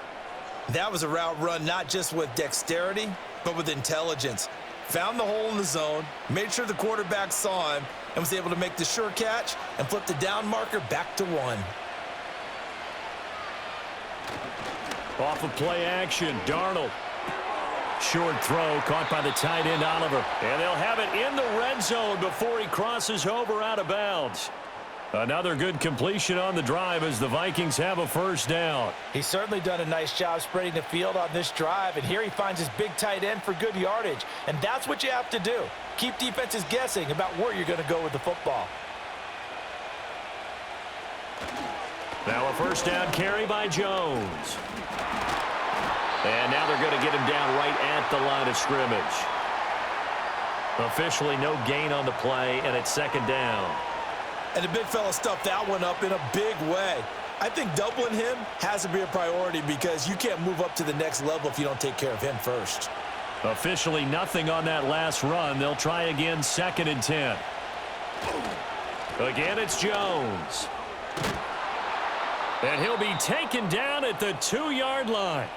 That was a route run not just with dexterity, but with intelligence. Found the hole in the zone, made sure the quarterback saw him, and was able to make the sure catch and flip the down marker back to 1. Off of play action, Darnold. Short throw caught by the tight end, Oliver. And they'll have it in the red zone before he crosses over out of bounds. Another good completion on the drive as the Vikings have a 1st down. He's certainly done a nice job spreading the field on this drive, and here he finds his big tight end for good yardage. And that's what you have to do. Keep defenses guessing about where you're going to go with the football. Now a 1st down carry by Jones. And now they're going to get him down right at the line of scrimmage. Officially no gain on the play, and it's 2nd down. And the big fella stuffed that one up in a big way. I think doubling him has to be a priority because you can't move up to the next level if you don't take care of him first. Officially nothing on that last run. They'll try again, 2nd and 10. Again, it's Jones. And he'll be taken down at the 2-yard line.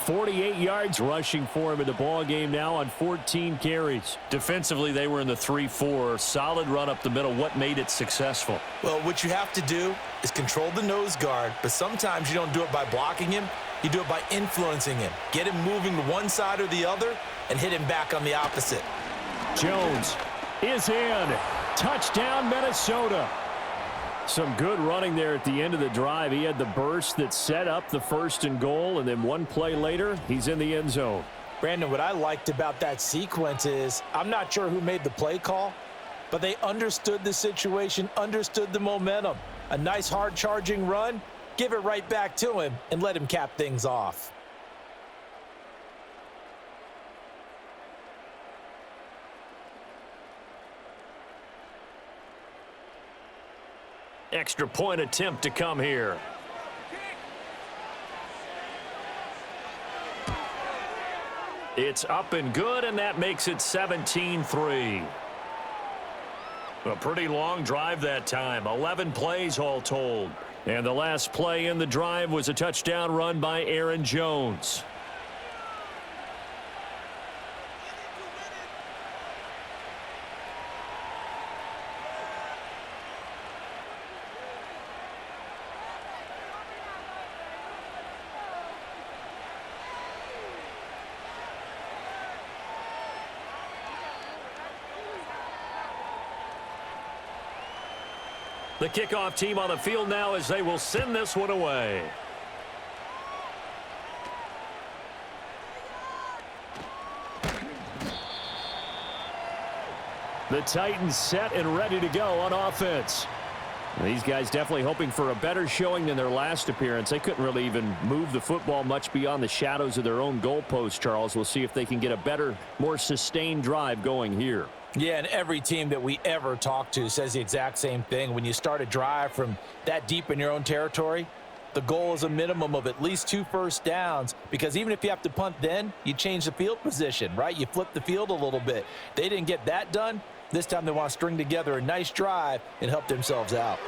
48 yards rushing for him in the ball game now on 14 carries. Defensively, they were in the 3-4. Solid run up the middle. What made it successful? Well, what you have to do is control the nose guard, but sometimes you don't do it by blocking him. You do it by influencing him. Get him moving to one side or the other and hit him back on the opposite. Jones is in. Touchdown, Minnesota. Some good running there at the end of the drive. He had the burst that set up the 1st and goal, and then one play later, he's in the end zone. Brandon, what I liked about that sequence is I'm not sure who made the play call, but they understood the situation, understood the momentum. A nice hard-charging run, give it right back to him, and let him cap things off. Extra point attempt to come here. It's up and good, and that makes it 17-3. A pretty long drive that time. 11 plays all told. And the last play in the drive was a touchdown run by Aaron Jones. The kickoff team on the field now as they will send this one away. The Titans set and ready to go on offense. These guys definitely hoping for a better showing than their last appearance. They couldn't really even move the football much beyond the shadows of their own goalpost, Charles. We'll see if they can get a better, more sustained drive going here. Yeah, and every team that we ever talk to says the exact same thing. When you start a drive from that deep in your own territory, the goal is a minimum of at least 2 first downs, because even if you have to punt then, you change the field position, right? You flip the field a little bit. They didn't get that done. This time they want to string together a nice drive and help themselves out.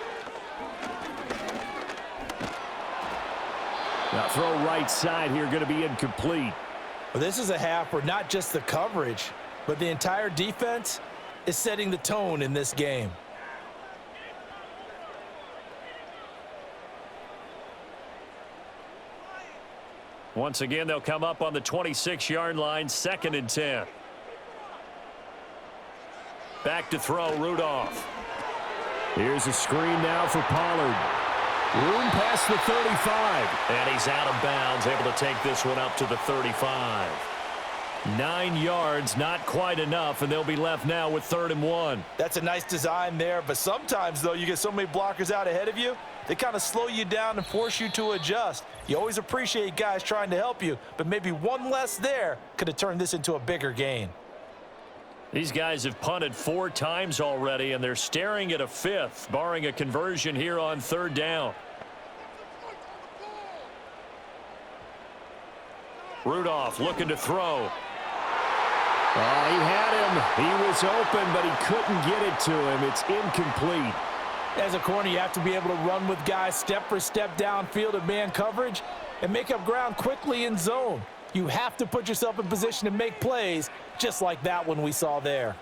Now throw right side here, going to be incomplete. Well, this is a half where not just the coverage, but the entire defense is setting the tone in this game. Once again, they'll come up on the 26-yard line, 2nd and 10. Back to throw, Rudolph. Here's a screen now for Pollard. Room past the 35. And he's out of bounds, able to take this one up to the 35. 9 yards, not quite enough, and they'll be left now with 3rd and 1. That's a nice design there, but sometimes, though, you get so many blockers out ahead of you, they kind of slow you down and force you to adjust. You always appreciate guys trying to help you, but maybe one less there could have turned this into a bigger gain. These guys have punted 4 times already, and they're staring at a 5th, barring a conversion here on 3rd down. Rudolph looking to throw. Oh, he had him. He was open, but he couldn't get it to him. It's incomplete. As a corner, you have to be able to run with guys step for step downfield in man coverage and make up ground quickly in zone. You have to put yourself in position to make plays, just like that one we saw there.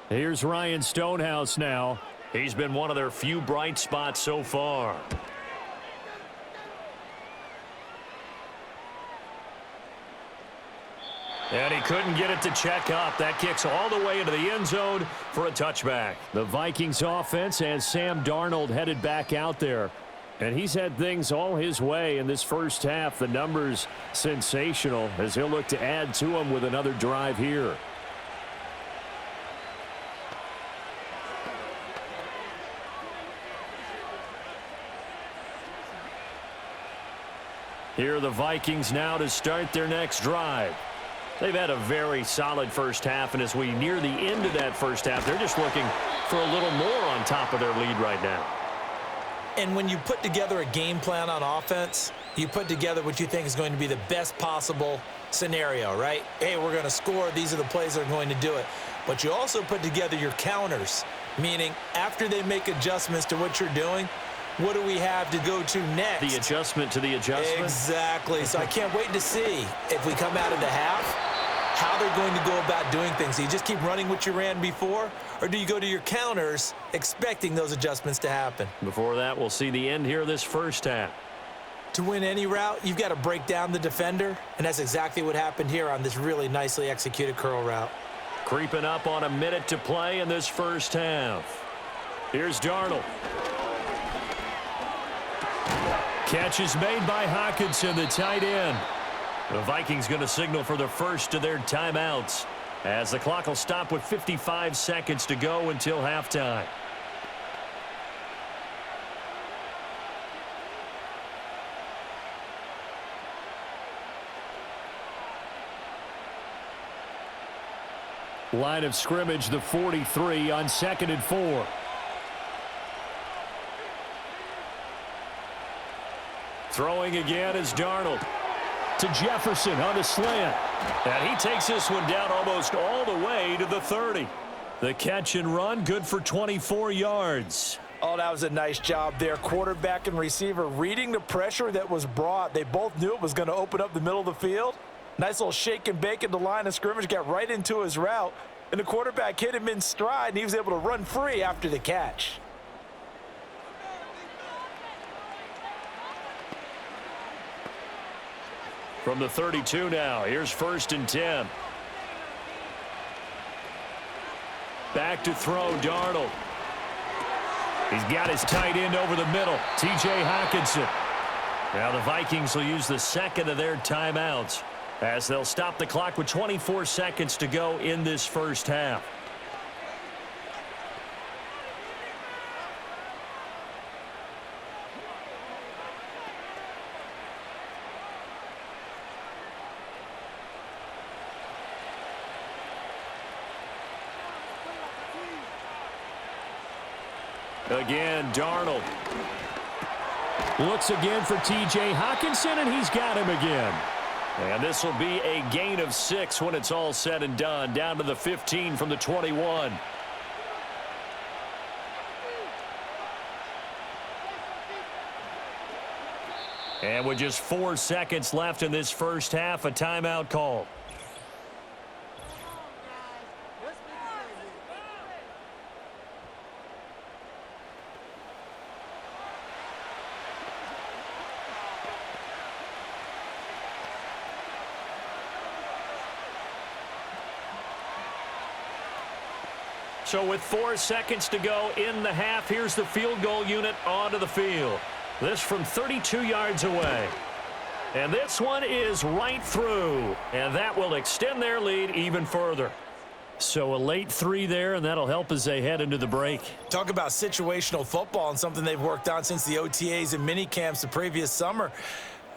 Here's Ryan Stonehouse now. He's been one of their few bright spots so far. And he couldn't get it to check up. That kicks all the way into the end zone for a touchback. The Vikings offense has Sam Darnold headed back out there. And he's had things all his way in this first half. The numbers sensational as he'll look to add to them with another drive here. Here are the Vikings now to start their next drive. They've had a very solid first half, and as we near the end of that first half, they're just looking for a little more on top of their lead right now. And when you put together a game plan on offense, you put together what you think is going to be the best possible scenario, right? Hey, we're going to score. These are the plays that are going to do it. But you also put together your counters, meaning after they make adjustments to what you're doing, what do we have to go to next? The adjustment to the adjustment? Exactly. So I can't wait to see if we come out of the half, how they're going to go about doing things. Do you just keep running what you ran before, or do you go to your counters expecting those adjustments to happen? Before that, we'll see the end here of this first half. To win any route, you've got to break down the defender, and that's exactly what happened here on this really nicely executed curl route. Creeping up on a minute to play in this first half. Here's Darnold. Catch is made by Hockenson, the tight end. The Vikings going to signal for the first of their timeouts as the clock will stop with 55 seconds to go until halftime. Line of scrimmage, the 43 on 2nd and 4. Throwing again is Darnold. To Jefferson on the slant. And he takes this one down almost all the way to the 30. The catch and run, good for 24 yards. Oh, that was a nice job there. Quarterback and receiver reading the pressure that was brought. They both knew it was going to open up the middle of the field. Nice little shake and bake at the line of scrimmage, got right into his route, and the quarterback hit him in stride, and he was able to run free after the catch. From the 32 now, here's 1st and 10. Back to throw, Darnold. He's got his tight end over the middle, T.J. Hockenson. Now the Vikings will use the second of their timeouts as they'll stop the clock with 24 seconds to go in this first half. Again, Darnold. Looks again for T.J. Hockenson, and he's got him again. And this will be a gain of 6 when it's all said and done, down to the 15 from the 21. And with just 4 seconds left in this first half, a timeout call. So with 4 seconds to go in the half, here's the field goal unit onto the field. This from 32 yards away. And this one is right through. And that will extend their lead even further. So a late 3 there, and that'll help as they head into the break. Talk about situational football and something they've worked on since the OTAs and mini camps the previous summer.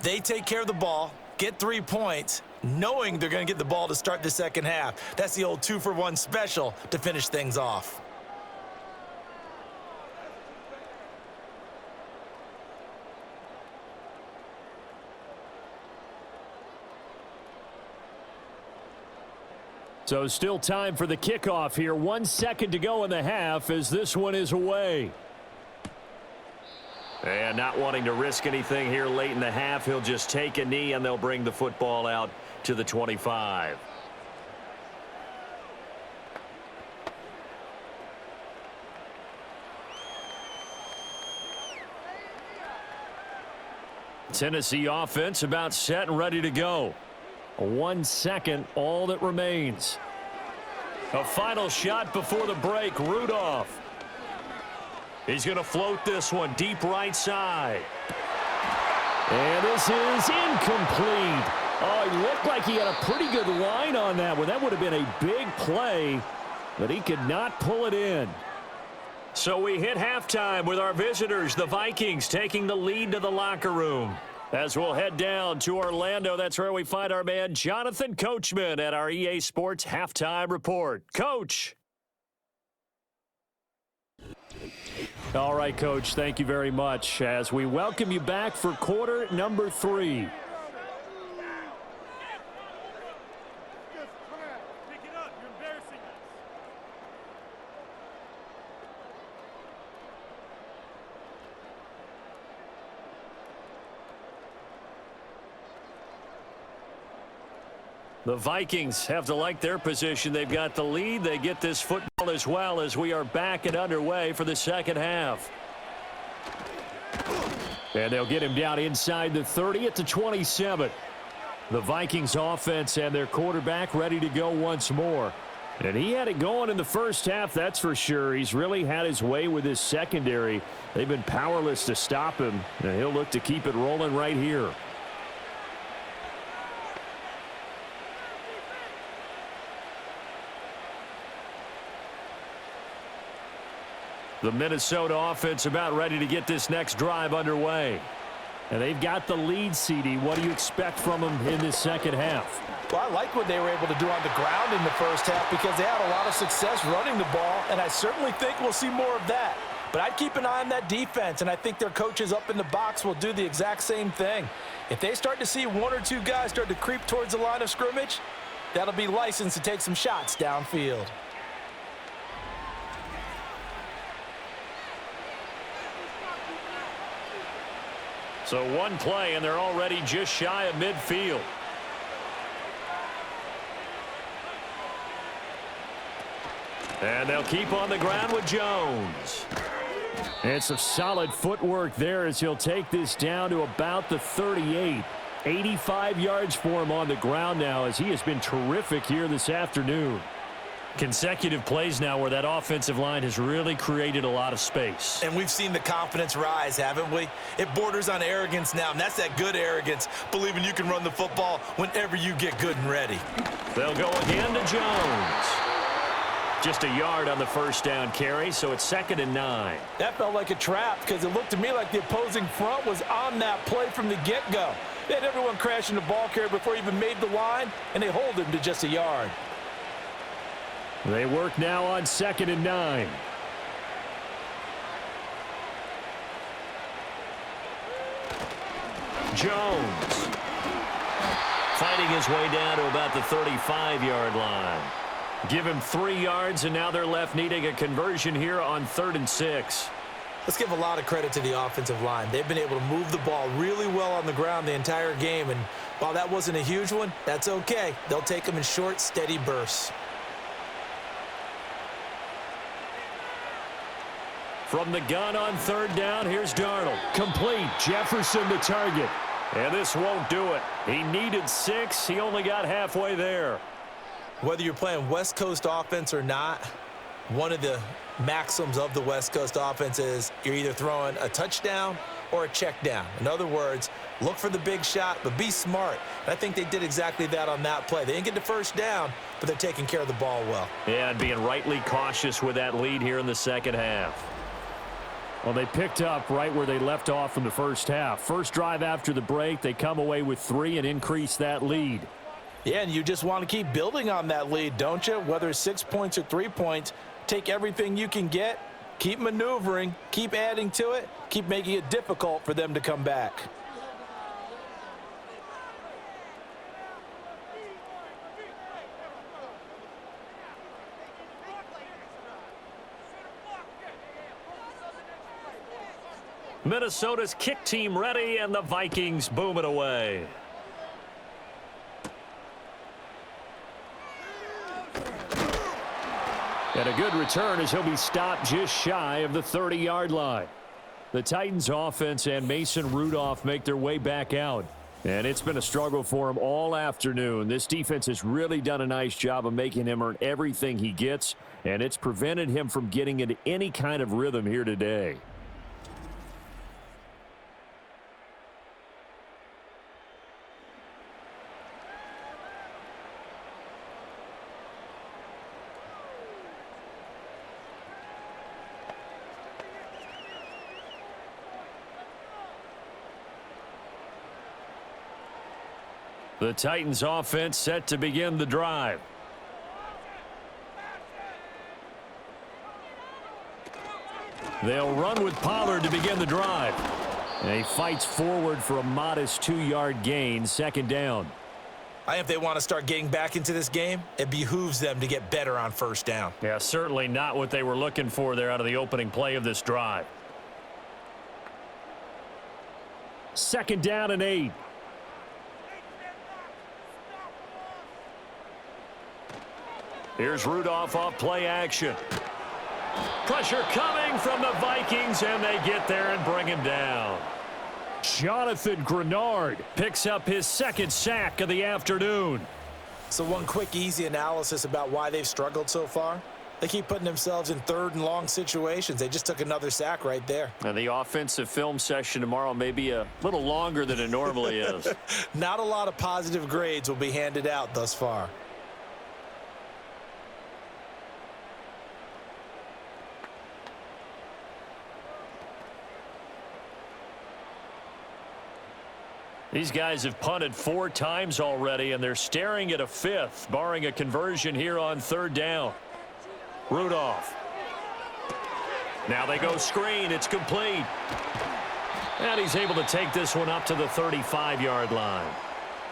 They take care of the ball, get 3 points, knowing they're going to get the ball to start the second half. That's the old 2-for-1 special to finish things off. So still time for the kickoff here. 1 second to go in the half as this one is away. And not wanting to risk anything here late in the half, he'll just take a knee and they'll bring the football out to the 25. Tennessee offense about set and ready to go. 1 second, all that remains. A final shot before the break, Rudolph. He's going to float this one deep right side. And this is incomplete. Oh, he looked like he had a pretty good line on that one. That would have been a big play, but he could not pull it in. So we hit halftime with our visitors, the Vikings, taking the lead to the locker room. As we'll head down to Orlando, that's where we find our man Jonathan Coachman at our EA Sports Halftime Report. Coach. All right, Coach, thank you very much as we welcome you back for quarter number 3. The Vikings have to like their position. They've got the lead. They get this football as well as we are back and underway for the second half. And they'll get him down inside the 30 at the 27. The Vikings offense and their quarterback ready to go once more. And he had it going in the first half, that's for sure. He's really had his way with his secondary. They've been powerless to stop him, and he'll look to keep it rolling right here. The Minnesota offense about ready to get this next drive underway. And they've got the lead, CD. What do you expect from them in this second half? Well, I like what they were able to do on the ground in the first half because they had a lot of success running the ball, and I certainly think we'll see more of that. But I'd keep an eye on that defense, and I think their coaches up in the box will do the exact same thing. If they start to see one or two guys start to creep towards the line of scrimmage, that'll be licensed to take some shots downfield. So one play, and they're already just shy of midfield. And they'll keep on the ground with Jones. And some solid footwork there as he'll take this down to about the 38. 85 yards for him on the ground now as he has been terrific here this afternoon. Consecutive plays now where that offensive line has really created a lot of space. And we've seen the confidence rise, haven't we? It borders on arrogance now, and that's that good arrogance, believing you can run the football whenever you get good and ready. They'll go again to Jones. Just a yard on the first down carry, so it's 2nd and 9. That felt like a trap because it looked to me like the opposing front was on that play from the get-go. They had everyone crashing the ball carrier before he even made the line, and they hold him to just a yard. They work now on 2nd and 9. Jones fighting his way down to about the 35-yard line. Give him 3 yards, and now they're left needing a conversion here on 3rd and 6. Let's give a lot of credit to the offensive line. They've been able to move the ball really well on the ground the entire game, and while that wasn't a huge one, that's okay. They'll take them in short, steady bursts. From the gun on 3rd down, here's Darnold. Complete. Jefferson the target. And this won't do it. He needed 6. He only got halfway there. Whether you're playing West Coast offense or not, one of the maxims of the West Coast offense is you're either throwing a touchdown or a check down. In other words, look for the big shot, but be smart. And I think they did exactly that on that play. They didn't get the first down, but they're taking care of the ball well. Yeah, and being rightly cautious with that lead here in the second half. Well, they picked up right where they left off in the first half. First drive after the break, they come away with 3 and increase that lead. Yeah, and you just want to keep building on that lead, don't you? Whether it's 6 points or 3 points, take everything you can get, keep maneuvering, keep adding to it, keep making it difficult for them to come back. Minnesota's kick team ready, and the Vikings boom it away. And a good return as he'll be stopped just shy of the 30-yard line. The Titans offense and Mason Rudolph make their way back out. And it's been a struggle for him all afternoon. This defense has really done a nice job of making him earn everything he gets, and it's prevented him from getting into any kind of rhythm here today. The Titans offense set to begin the drive. They'll run with Pollard to begin the drive. And he fights forward for a modest 2-yard gain, 2nd down. I think if they want to start getting back into this game, it behooves them to get better on 1st down. Yeah, certainly not what they were looking for there out of the opening play of this drive. 2nd down and 8. Here's Rudolph off play action. Pressure coming from the Vikings, and they get there and bring him down. Jonathan Grenard picks up his second sack of the afternoon. So one quick, easy analysis about why they've struggled so far. They keep putting themselves in third and long situations. They just took another sack right there. And the offensive film session tomorrow may be a little longer than it normally is. Not a lot of positive grades will be handed out thus far. These guys have punted 4 times already, and they're staring at a 5th, barring a conversion here on 3rd down. Rudolph. Now they go screen. It's complete. And he's able to take this one up to the 35-yard line.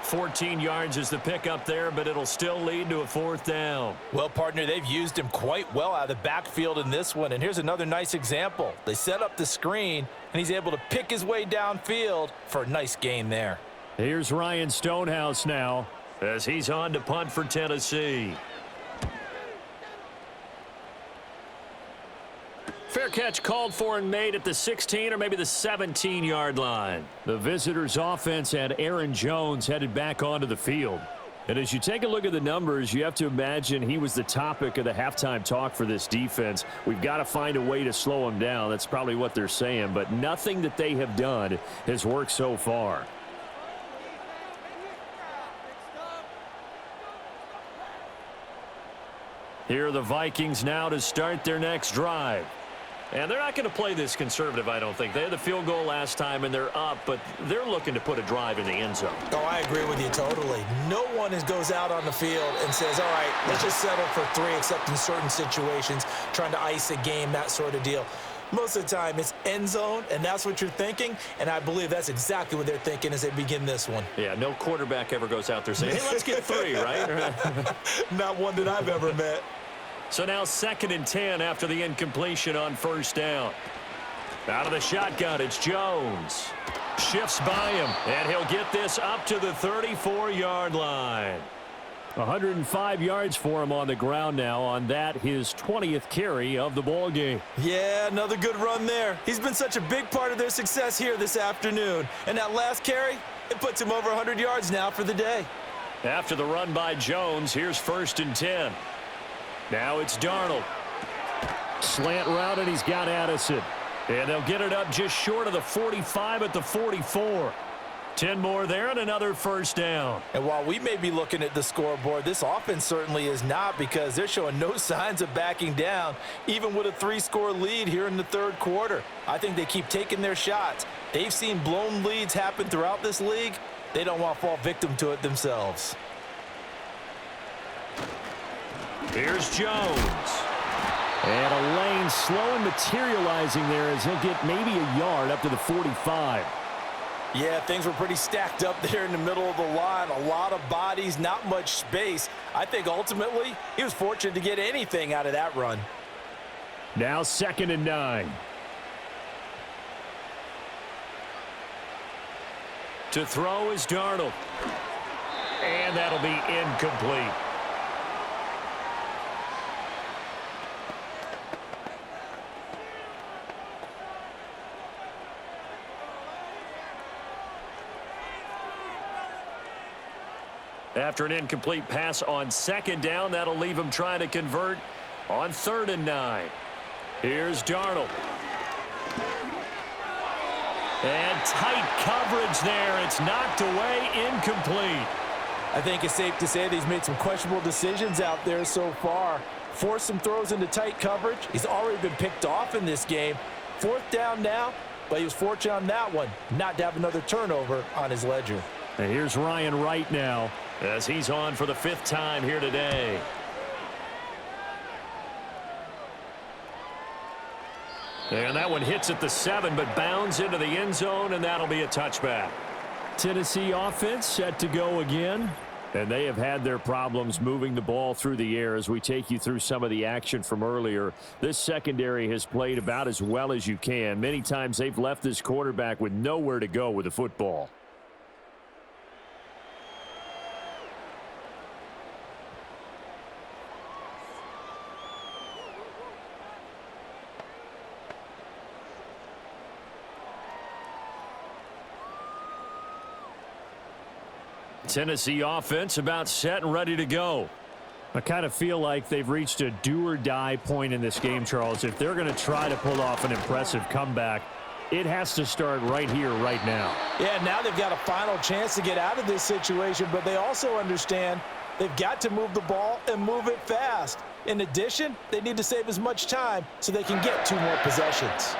14 yards is the pickup there, but it'll still lead to a 4th down. Well, partner, they've used him quite well out of the backfield in this one. And here's another nice example. They set up the screen, and he's able to pick his way downfield for a nice gain there. Here's Ryan Stonehouse now. As he's on to punt for Tennessee. Fair catch called for and made at the 16 or maybe the 17-yard line. The visitors' offense had Aaron Jones headed back onto the field. And as you take a look at the numbers, you have to imagine he was the topic of the halftime talk for this defense. We've got to find a way to slow him down. That's probably what they're saying. But nothing that they have done has worked so far. Here are the Vikings now to start their next drive. And they're not going to play this conservative, I don't think. They had the field goal last time, and they're up, but they're looking to put a drive in the end zone. Oh, I agree with you totally. No one goes out on the field and says, all right, let's just settle for 3, except in certain situations, trying to ice a game, that sort of deal. Most of the time, it's end zone, and that's what you're thinking, and I believe that's exactly what they're thinking as they begin this one. Yeah, no quarterback ever goes out there saying, hey, let's get 3, right? Not one that I've ever met. So now 2nd and 10 after the incompletion on 1st down. Out of the shotgun, it's Jones. Shifts by him, and he'll get this up to the 34-yard line. 105 yards for him on the ground now on that, his 20th carry of the ball game. Yeah, another good run there. He's been such a big part of their success here this afternoon. And that last carry, it puts him over 100 yards now for the day. After the run by Jones, here's 1st and 10. Now it's Darnold. Slant route, and he's got Addison. And they'll get it up just short of the 45 at the 44. 10 more there and another 1st down. And while we may be looking at the scoreboard, this offense certainly is not, because they're showing no signs of backing down, even with a 3-score lead here in the 3rd quarter. I think they keep taking their shots. They've seen blown leads happen throughout this league. They don't want to fall victim to it themselves. Here's Jones. And a lane slow and materializing there as he'll get maybe a yard up to the 45. Yeah, things were pretty stacked up there in the middle of the line. A lot of bodies, not much space. I think ultimately he was fortunate to get anything out of that run. Now 2nd and 9. To throw is Darnold. And that'll be incomplete. After an incomplete pass on 2nd down, that'll leave him trying to convert on 3rd and 9. Here's Darnold. And tight coverage there. It's knocked away, incomplete. I think it's safe to say that he's made some questionable decisions out there so far. Forced some throws into tight coverage. He's already been picked off in this game. 4th down now, but he was fortunate on that one not to have another turnover on his ledger. And here's Ryan Wright now, as he's on for the 5th time here today. And that one hits at the 7, but bounds into the end zone, and that'll be a touchback. Tennessee offense set to go again. And they have had their problems moving the ball through the air as we take you through some of the action from earlier. This secondary has played about as well as you can. Many times they've left this quarterback with nowhere to go with the football. Tennessee offense about set and ready to go. I kind of feel like they've reached a do-or-die point in this game, Charles. If they're going to try to pull off an impressive comeback, it has to start right here, right now. Yeah, now they've got a final chance to get out of this situation, but they also understand they've got to move the ball and move it fast. In addition, they need to save as much time so they can get 2 more possessions.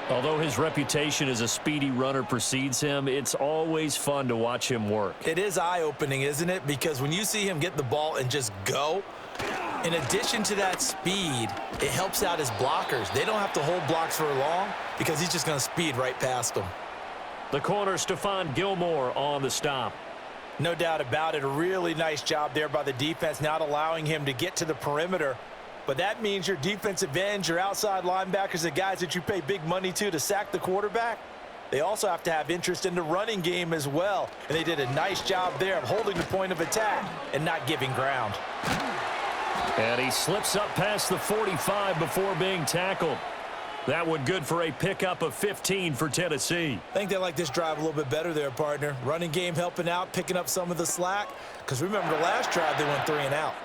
Although his reputation as a speedy runner precedes him, it's always fun to watch him work. It is eye-opening, isn't it? Because when you see him get the ball and just go, in addition to that speed, it helps out his blockers. They don't have to hold blocks for long because he's just going to speed right past them. The corner, Stephon Gilmore, on the stop. No doubt about it. A really nice job there by the defense, not allowing him to get to the perimeter. But that means your defensive ends, your outside linebackers, the guys that you pay big money to sack the quarterback, they also have to have interest in the running game as well. And they did a nice job there of holding the point of attack and not giving ground. And he slips up past the 45 before being tackled. That one good for a pickup of 15 for Tennessee. I think they like this drive a little bit better there, partner. Running game helping out, picking up some of the slack. Because remember, the last drive they went 3 and out.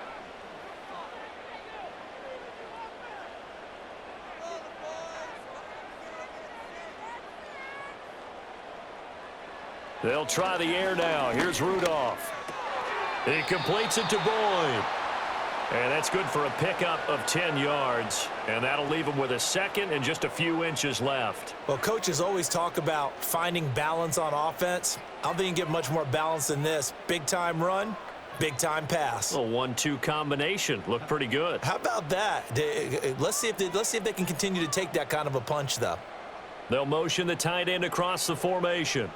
They'll try the air now. Here's Rudolph. He completes it to Boyd. And that's good for a pickup of 10 yards. And that'll leave him with a second and just a few inches left. Well, coaches always talk about finding balance on offense. I don't think you can get much more balance than this. Big-time run, big-time pass. A 1-2 combination. Looked pretty good. How about that? Let's see if they can continue to take that kind of a punch, though. They'll motion the tight end across the formation.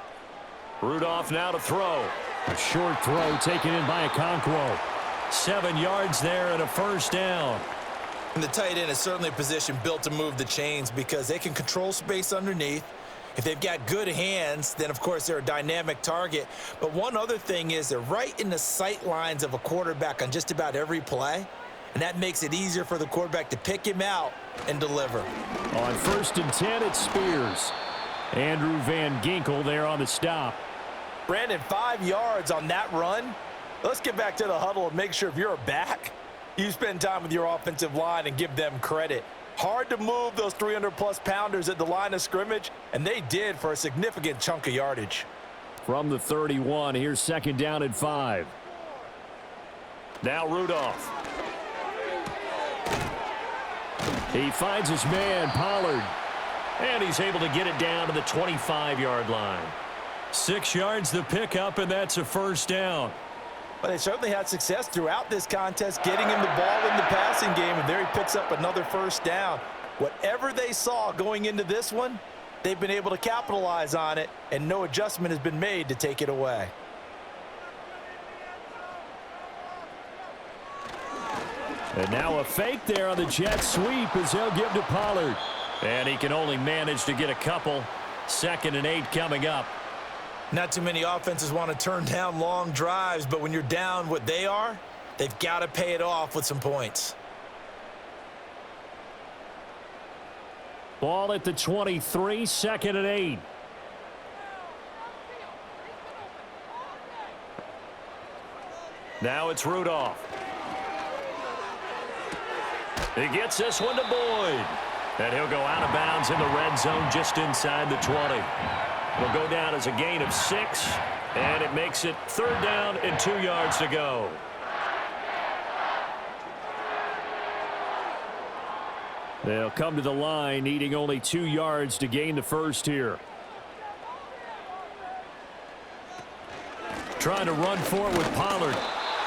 Rudolph now to throw. A short throw taken in by Okonkwo. 7 yards there and a first down. And the tight end is certainly a position built to move the chains because they can control space underneath. If they've got good hands, then, of course, they're a dynamic target. But one other thing is they're right in the sight lines of a quarterback on just about every play, and that makes it easier for the quarterback to pick him out and deliver. On 1st and 10, it's Spears. Andrew Van Ginkel there on the stop. Brandon, 5 yards on that run. Let's get back to the huddle and make sure if you're a back, you spend time with your offensive line and give them credit. Hard to move those 300-plus pounders at the line of scrimmage, and they did for a significant chunk of yardage. From the 31, here's 2nd down and 5. Now Rudolph. He finds his man, Pollard. And he's able to get it down to the 25-yard line. 6 yards the pickup, and that's a first down. But they certainly had success throughout this contest, getting him the ball in the passing game, and there he picks up another first down. Whatever they saw going into this one, they've been able to capitalize on it, and no adjustment has been made to take it away. And now a fake there on the jet sweep as they'll give to Pollard. And he can only manage to get a couple. 2nd and 8 coming up. Not too many offenses want to turn down long drives, but when you're down what they are, they've got to pay it off with some points. Ball at the 23, 2nd and 8. Now it's Rudolph. He gets this one to Boyd. And he'll go out of bounds in the red zone just inside the 20. It'll go down as a gain of 6, and it makes it 3rd down and 2 yards to go. They'll come to the line, needing only 2 yards to gain the first here. Trying to run for it with Pollard.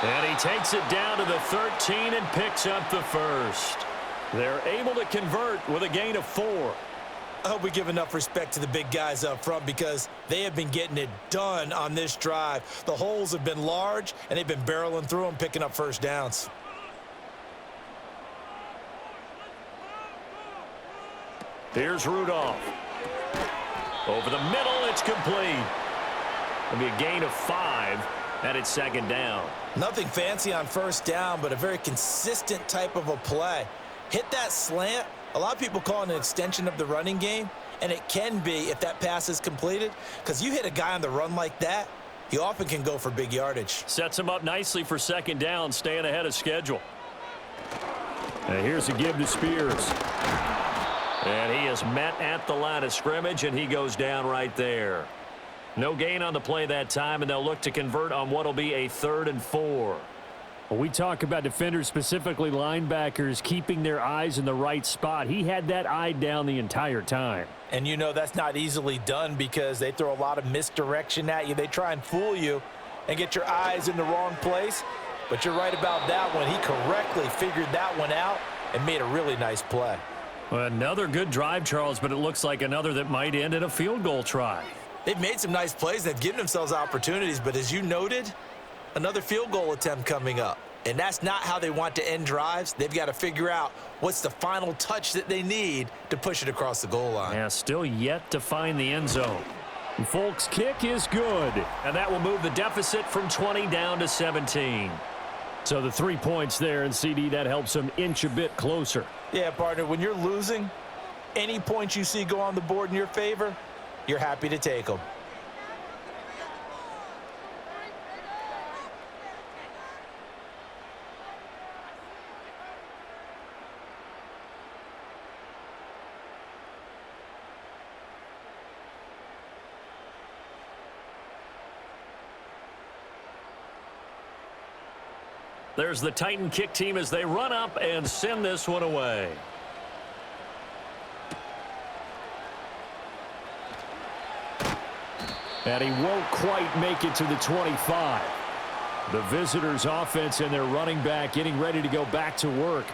And he takes it down to the 13 and picks up the first. They're able to convert with a gain of 4. I hope we give enough respect to the big guys up front because they have been getting it done on this drive. The holes have been large, and they've been barreling through them, picking up first downs. Here's Rudolph. Over the middle, it's complete. It'll be a gain of 5, and it's 2nd down. Nothing fancy on first down, but a very consistent type of a play. Hit that slant. A lot of people call it an extension of the running game, and it can be if that pass is completed, because you hit a guy on the run like that, he often can go for big yardage. Sets him up nicely for second down, staying ahead of schedule. And here's a give to Spears. And he is met at the line of scrimmage, and he goes down right there. No gain on the play that time, and they'll look to convert on what will be a 3rd and 4. When we talk about defenders, specifically linebackers, keeping their eyes in the right spot, he had that eye down the entire time. And you know that's not easily done because they throw a lot of misdirection at you. They try and fool you and get your eyes in the wrong place. But you're right about that one. He correctly figured that one out and made a really nice play. Another good drive, Charles, but it looks like another that might end in a field goal try. They've made some nice plays. They've given themselves opportunities, but as you noted, another field goal attempt coming up. And that's not how they want to end drives. They've got to figure out what's the final touch that they need to push it across the goal line. Yeah, still yet to find the end zone. And Folk's kick is good. And that will move the deficit from 20 down to 17. So the 3 points there, and CD, that helps them inch a bit closer. Yeah, partner, when you're losing, any points you see go on the board in your favor, you're happy to take them. There's the Titan kick team as they run up and send this one away. And he won't quite make it to the 25. The visitors' offense and their running back getting ready to go back to work.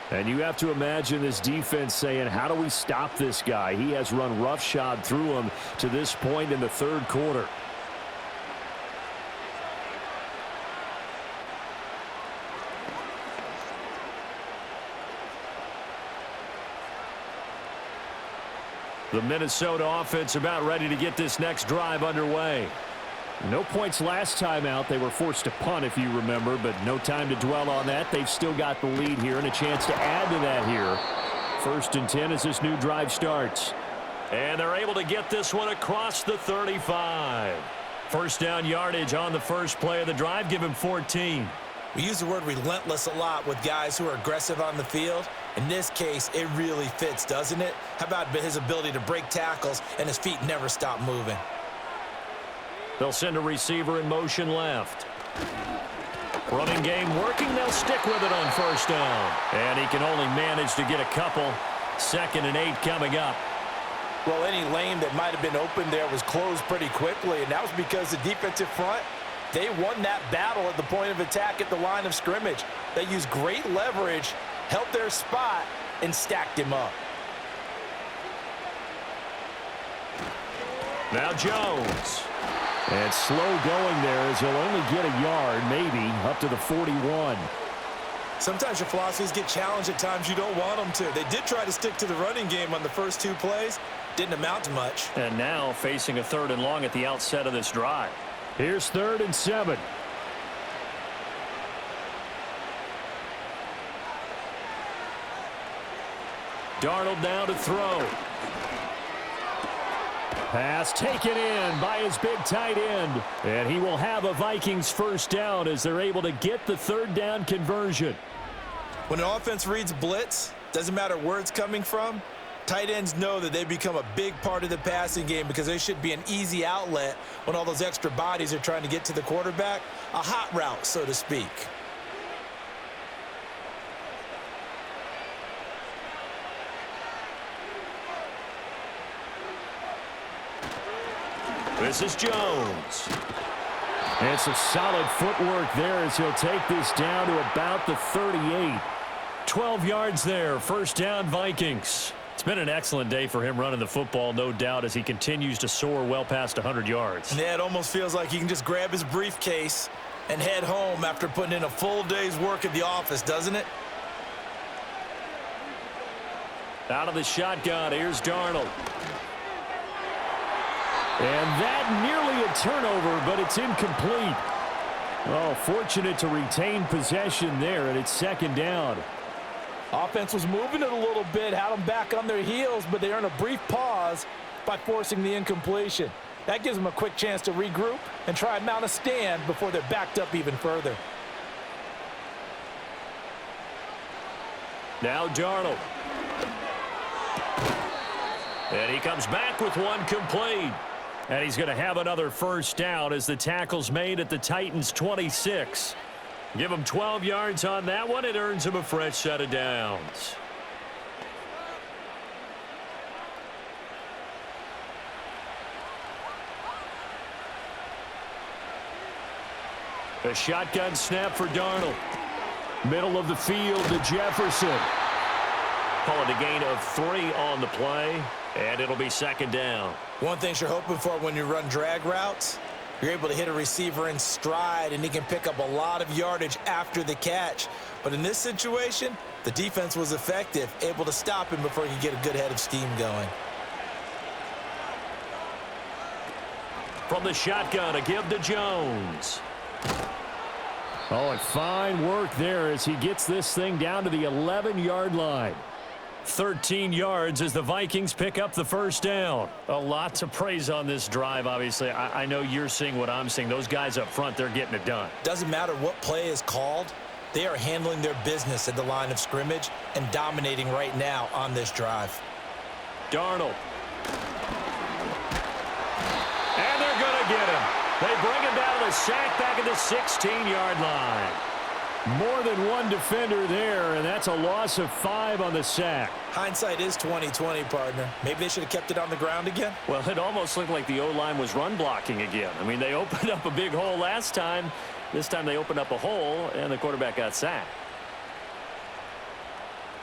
And you have to imagine this defense saying, how do we stop this guy? He has run roughshod through him to this point in the 3rd quarter. The Minnesota offense about ready to get this next drive underway. No points last time out. They were forced to punt, if you remember, but no time to dwell on that. They've still got the lead here and a chance to add to that here. 1st and 10 as this new drive starts. And they're able to get this one across the 35. First down yardage on the first play of the drive. Give him 14. We use the word relentless a lot with guys who are aggressive on the field. In this case, it really fits, doesn't it? How about his ability to break tackles and his feet never stop moving? They'll send a receiver in motion left. Running game working. They'll stick with it on first down. And he can only manage to get a couple. 2nd and 8 coming up. Well, any lane that might have been open there was closed pretty quickly, and that was because the defensive front, they won that battle at the point of attack at the line of scrimmage. They used great leverage, held their spot, and stacked him up. Now Jones. And slow going there as he'll only get a yard, maybe, up to the 41. Sometimes your philosophies get challenged at times you don't want them to. They did try to stick to the running game on the first 2 plays. Didn't amount to much. And now facing a 3rd and long at the outset of this drive. Here's 3rd and 7. Darnold now to throw. Pass taken in by his big tight end. And he will have a Vikings first down as they're able to get the 3rd down conversion. When an offense reads blitz, doesn't matter where it's coming from, tight ends know that they become a big part of the passing game because they should be an easy outlet when all those extra bodies are trying to get to the quarterback. A hot route, so to speak. This is Jones. And some solid footwork there as he'll take this down to about the 38. 12 yards there. First down, Vikings. It's been an excellent day for him running the football, no doubt, as he continues to soar well past 100 yards. Yeah, it almost feels like he can just grab his briefcase and head home after putting in a full day's work at the office, doesn't it? Out of the shotgun, here's Darnold. And that nearly a turnover, but it's incomplete. Oh, fortunate to retain possession there, and it's 2nd down. Offense was moving it a little bit, had them back on their heels, but they earned a brief pause by forcing the incompletion. That gives them a quick chance to regroup and try and mount a stand before they're backed up even further. Now Darnold. And he comes back with one complete. And he's going to have another first down as the tackle's made at the Titans' 26. Give him 12 yards on that one. It earns him a fresh set of downs. A shotgun snap for Darnold. Middle of the field to Jefferson. Call it a gain of 3 on the play, and it'll be second down. One thing you're hoping for when you run drag routes, you're able to hit a receiver in stride, and he can pick up a lot of yardage after the catch. But in this situation, the defense was effective, able to stop him before he could get a good head of steam going. From the shotgun, a give to Jones. Oh, and fine work there as he gets this thing down to the 11-yard line. 13 yards as the Vikings pick up the first down. A lot to praise on this drive, obviously. I know you're seeing what I'm seeing. Those guys up front, they're getting it done. Doesn't matter what play is called. They are handling their business at the line of scrimmage and dominating right now on this drive. Darnold. And they're going to get him. They bring him down to the sack back at the 16-yard line. More than one defender there, and that's a loss of 5 on the sack. Hindsight is 20/20, partner. Maybe they should have kept it on the ground again. Well, it almost looked like the O-line was run blocking again. I mean, they opened up a big hole last time. This time they opened up a hole, and the quarterback got sacked.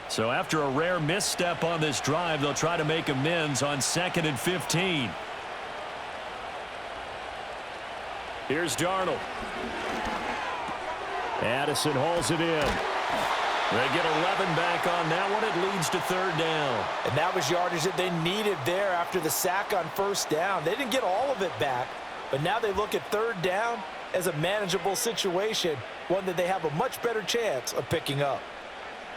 So after a rare misstep on this drive, they'll try to make amends on 2nd and 15. Here's Darnold. Addison hauls it in. They get 11 back on that one. It leads to third down. And that was yardage that they needed there after the sack on first down. They didn't get all of it back, but now they look at third down as a manageable situation, one that they have a much better chance of picking up.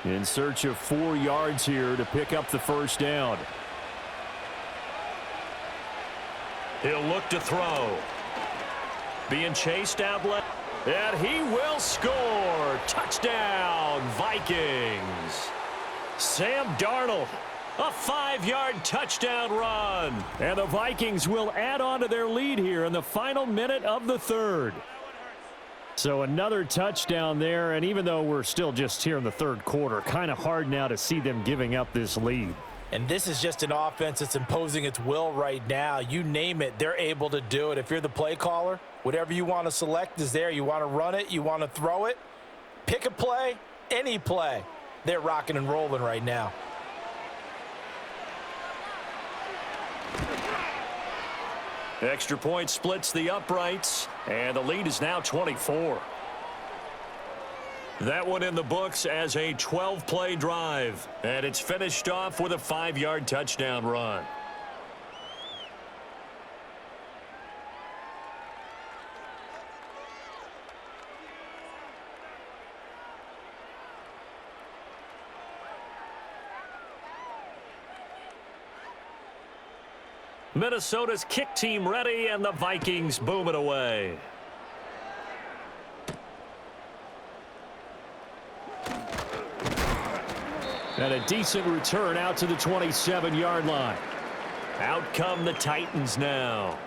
In search of 4 yards here to pick up the first down. He'll look to throw. Being chased out left. And he will score. Touchdown, Vikings. Sam Darnold, a 5-yard touchdown run. And the Vikings will add on to their lead here in the final minute of the third. So another touchdown there, and even though we're still just here in the third quarter, kind of hard now to see them giving up this lead. And this is just an offense that's imposing its will right now. You name it, they're able to do it. If you're the play caller, whatever you want to select is there. You want to run it, you want to throw it. Pick a play, any play. They're rocking and rolling right now. Extra point splits the uprights, and the lead is now 24. That one in the books as a 12-play drive, and it's finished off with a 5-yard touchdown run. Minnesota's kick team ready, and the Vikings boom it away. And a decent return out to the 27-yard line. Out come the Titans now.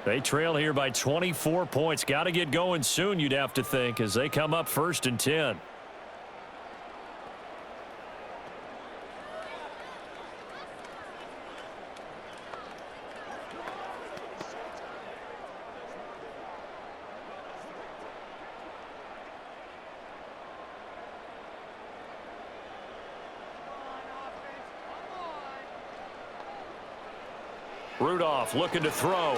They trail here by 24 points. Got to get going soon, you'd have to think, as they come up 1st and 10. Rudolph looking to throw.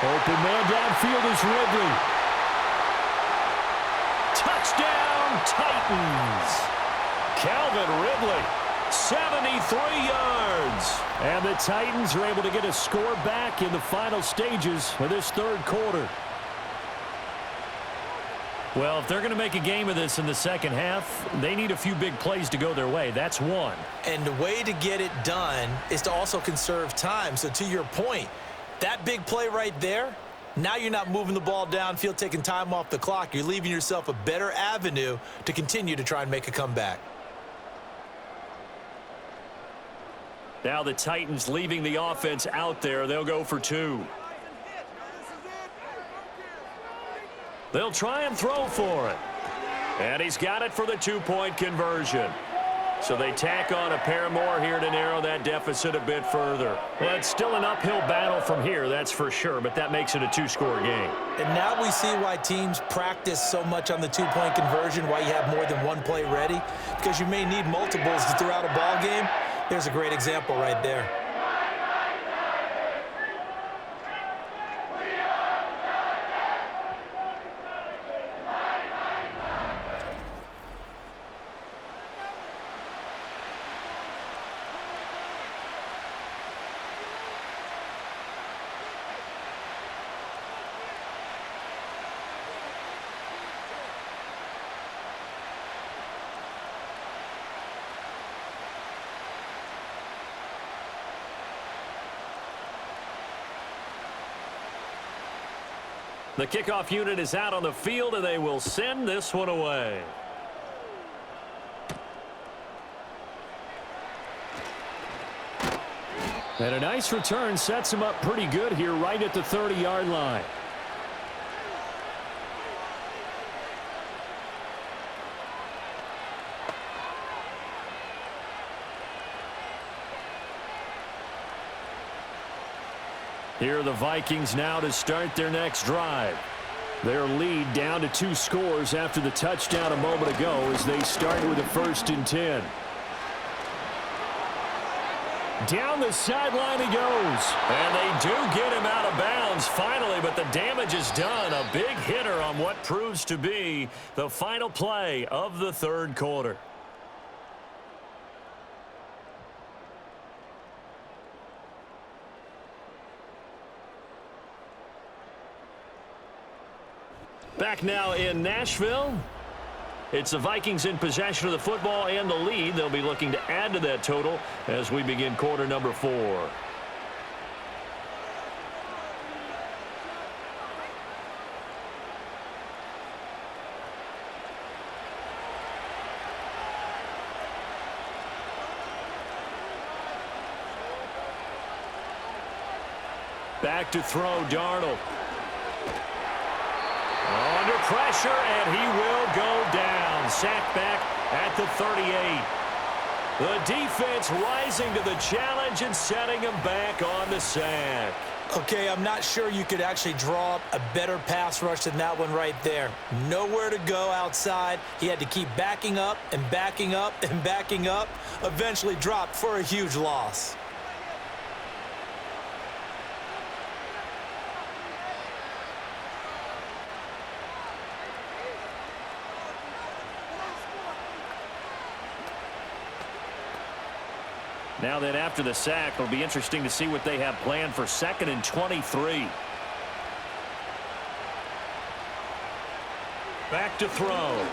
Open man downfield is Ridley. Touchdown, Titans. Calvin Ridley, 73 yards. And the Titans are able to get a score back in the final stages of this third quarter. Well, if they're going to make a game of this in the second half, they need a few big plays to go their way. That's one. And the way to get it done is to also conserve time. So to your point, that big play right there, now you're not moving the ball downfield, taking time off the clock. You're leaving yourself a better avenue to continue to try and make a comeback. Now the Titans leaving the offense out there. They'll go for 2. They'll try and throw for it. And he's got it for the 2-point conversion. So they tack on a pair more here to narrow that deficit a bit further. Well, it's still an uphill battle from here, that's for sure, but that makes it a 2-score game. And now we see why teams practice so much on the 2-point conversion, why you have more than one play ready, because you may need multiples throughout a ball game. There's a great example right there. The kickoff unit is out on the field, and they will send this one away. And a nice return sets him up pretty good here right at the 30-yard line. Here are the Vikings now to start their next drive. Their lead down to 2 scores after the touchdown a moment ago as they start with a 1st and 10. Down the sideline he goes. And they do get him out of bounds finally, but the damage is done. A big hitter on what proves to be the final play of the 3rd quarter. Back now in Nashville. It's the Vikings in possession of the football and the lead. They'll be looking to add to that total as we begin quarter number 4. Back to throw, Darnold. Under pressure, and he will go down. Sacked back at the 38. The defense rising to the challenge and setting him back on the sack. Okay, I'm not sure you could actually draw up a better pass rush than that one right there. Nowhere to go outside. He had to keep backing up and backing up and backing up. Eventually dropped for a huge loss. Now then, after the sack, it'll be interesting to see what they have planned for 2nd and 23. Back to throw.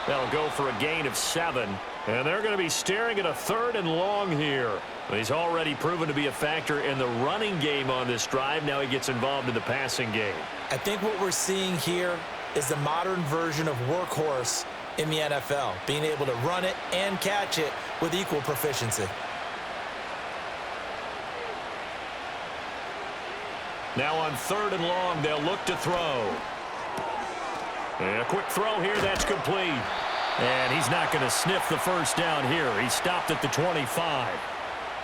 They'll go for a gain of 7. And they're going to be staring at a 3rd and long here. He's already proven to be a factor in the running game on this drive. Now he gets involved in the passing game. I think what we're seeing here is the modern version of workhorse in the NFL, being able to run it and catch it with equal proficiency. Now on 3rd and long, they'll look to throw. And a quick throw here, that's complete. And he's not going to sniff the 1st down here. He stopped at the 25.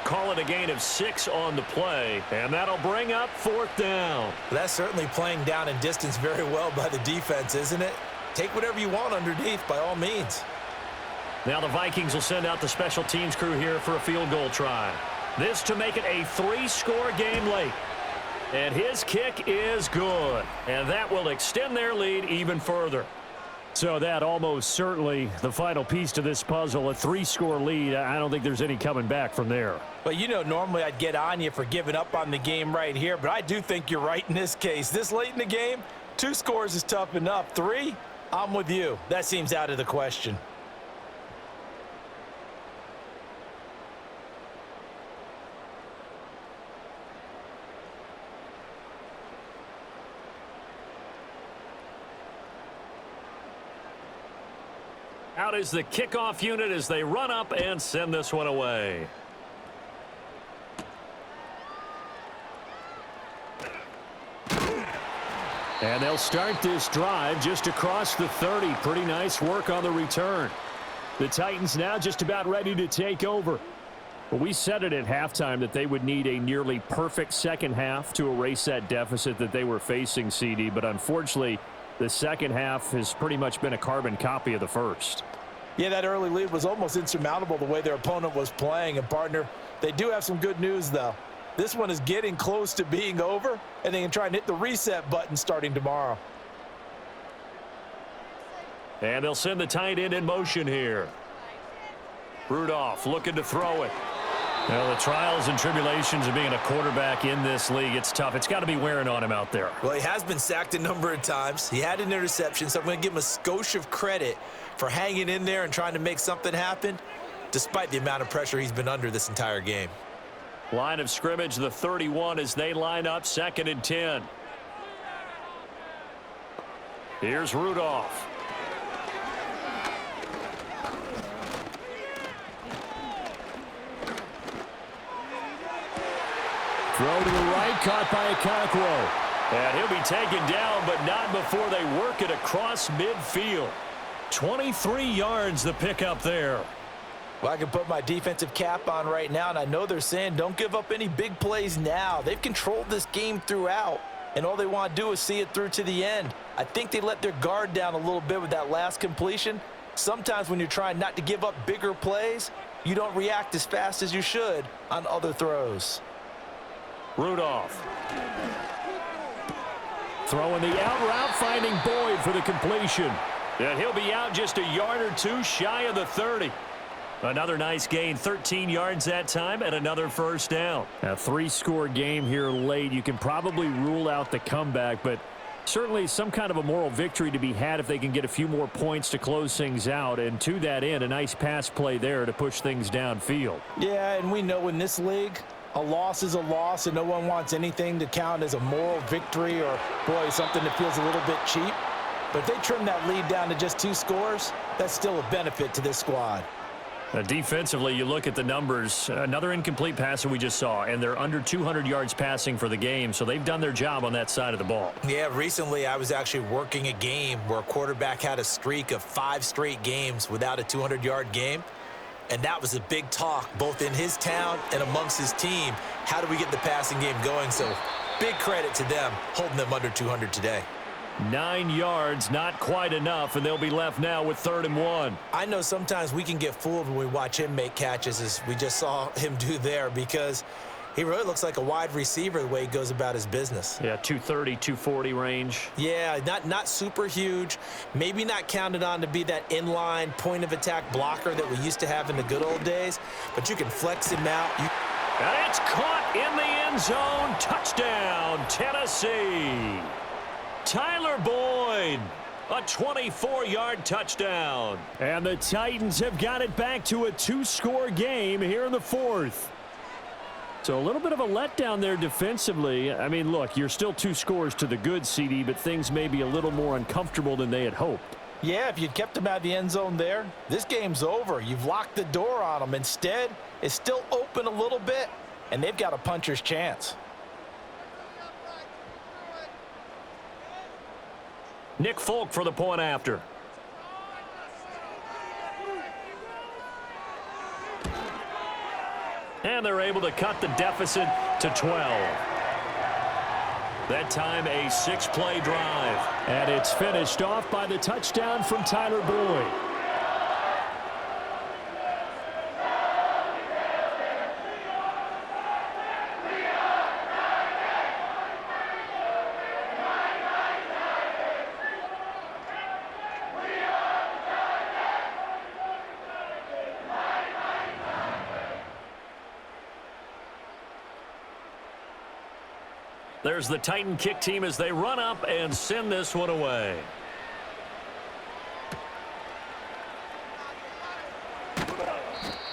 Call it a gain of 6 on the play, and that'll bring up 4th down. That's certainly playing down and distance very well by the defense, isn't it? Take whatever you want underneath, by all means. Now the Vikings will send out the special teams crew here for a field goal try. This to make it a 3-score game late. And his kick is good. And that will extend their lead even further. So that almost certainly the final piece to this puzzle, a 3-score lead. I don't think there's any coming back from there. But, you know, normally I'd get on you for giving up on the game right here, but I do think you're right in this case. This late in the game, 2 scores is tough enough. 3, I'm with you. That seems out of the question. Out is the kickoff unit as they run up and send this one away. And they'll start this drive just across the 30. Pretty nice work on the return. The Titans now just about ready to take over. Well, we said it at halftime that they would need a nearly perfect second half to erase that deficit that they were facing, CD. But unfortunately, the second half has pretty much been a carbon copy of the first. Yeah, that early lead was almost insurmountable the way their opponent was playing. And, partner, they do have some good news, though. This one is getting close to being over, and they can try and hit the reset button starting tomorrow. And they'll send the tight end in motion here. Rudolph looking to throw it. Well, the trials and tribulations of being a quarterback in this league, it's tough. It's got to be wearing on him out there. Well, he has been sacked a number of times. He had an interception, so I'm going to give him a skosh of credit for hanging in there and trying to make something happen, despite the amount of pressure he's been under this entire game. Line of scrimmage, the 31 as they line up, 2nd and 10. Here's Rudolph. Throw to the right, caught by Ncaaf. And he'll be taken down, but not before they work it across midfield. 23 yards the pickup there. Well, I can put my defensive cap on right now, and I know they're saying don't give up any big plays now. They've controlled this game throughout, and all they want to do is see it through to the end. I think they let their guard down a little bit with that last completion. Sometimes when you're trying not to give up bigger plays, you don't react as fast as you should on other throws. Rudolph. Throwing the out route, finding Boyd for the completion. And he'll be out just a yard or two shy of the 30. Another nice gain, 13 yards that time, and another first down. A 3-score game here late. You can probably rule out the comeback, but certainly some kind of a moral victory to be had if they can get a few more points to close things out. And to that end, a nice pass play there to push things downfield. Yeah, and we know in this league, a loss is a loss, and no one wants anything to count as a moral victory or, boy, something that feels a little bit cheap. But if they trim that lead down to just 2 scores, that's still a benefit to this squad. Defensively, you look at the numbers. Another incomplete pass that we just saw, and they're under 200 yards passing for the game, so they've done their job on that side of the ball. Yeah, recently I was actually working a game where a quarterback had a streak of 5 straight games without a 200-yard game, and that was a big talk both in his town and amongst his team. How do we get the passing game going? So big credit to them holding them under 200 today. 9 yards, not quite enough, and they'll be left now with 3rd and 1. I know sometimes we can get fooled when we watch him make catches, as we just saw him do there, because he really looks like a wide receiver the way he goes about his business. Yeah, 230, 240 range. Yeah, not super huge, maybe not counted on to be that inline point-of-attack blocker that we used to have in the good old days, but you can flex him out. And it's caught in the end zone. Touchdown, Tennessee. Tyler Boyd, a 24-yard touchdown. And the Titans have got it back to a 2-score game here in the 4th. So a little bit of a letdown there defensively. I mean, look, you're still 2 scores to the good, CD, but things may be a little more uncomfortable than they had hoped. Yeah, if you'd kept them out of the end zone there, this game's over. You've locked the door on them. Instead, it's still open a little bit, and they've got a puncher's chance. Nick Folk for the point after. And they're able to cut the deficit to 12. That time a 6-play drive. And it's finished off by the touchdown from Tyler Boyd. There's the Titan kick team as they run up and send this one away.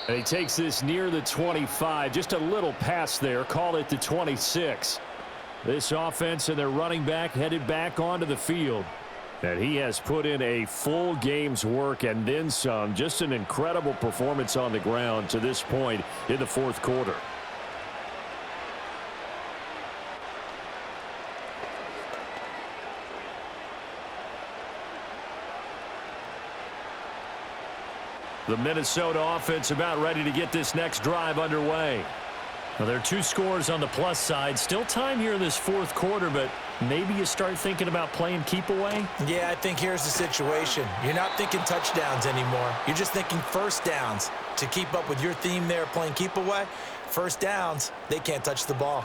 And he takes this near the 25. Just a little pass there. Call it the 26. This offense and their running back headed back onto the field. And he has put in a full game's work and then some. Just an incredible performance on the ground to this point in the fourth quarter. The Minnesota offense about ready to get this next drive underway. Well, there are 2 scores on the plus side. Still time here in this fourth quarter, but maybe you start thinking about playing keep away? Yeah, I think here's the situation. You're not thinking touchdowns anymore. You're just thinking first downs. To keep up with your theme there, playing keep away, first downs, they can't touch the ball.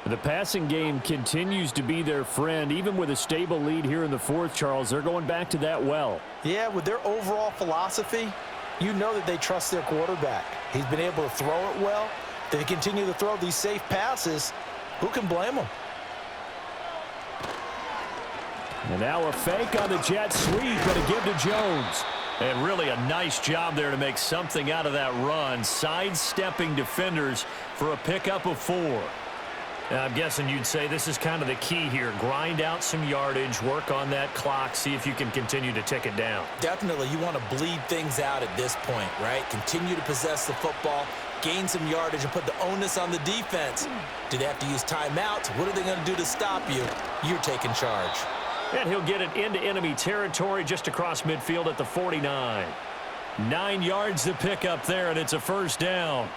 The passing game continues to be their friend. Even with a stable lead here in the fourth, Charles, they're going back to that well. Yeah, with their overall philosophy, you know that they trust their quarterback. He's been able to throw it well. They continue to throw these safe passes. Who can blame them? And now a fake on the jet sweep, but a give to Jones. And really a nice job there to make something out of that run, sidestepping defenders for a pickup of 4. And I'm guessing you'd say this is kind of the key here. Grind out some yardage, work on that clock, see if you can continue to tick it down. Definitely, you want to bleed things out at this point, right? Continue to possess the football, gain some yardage, and put the onus on the defense. Do they have to use timeouts? What are they going to do to stop you? You're taking charge. And he'll get it into enemy territory just across midfield at the 49. 9 yards to pick up there, and it's a first down.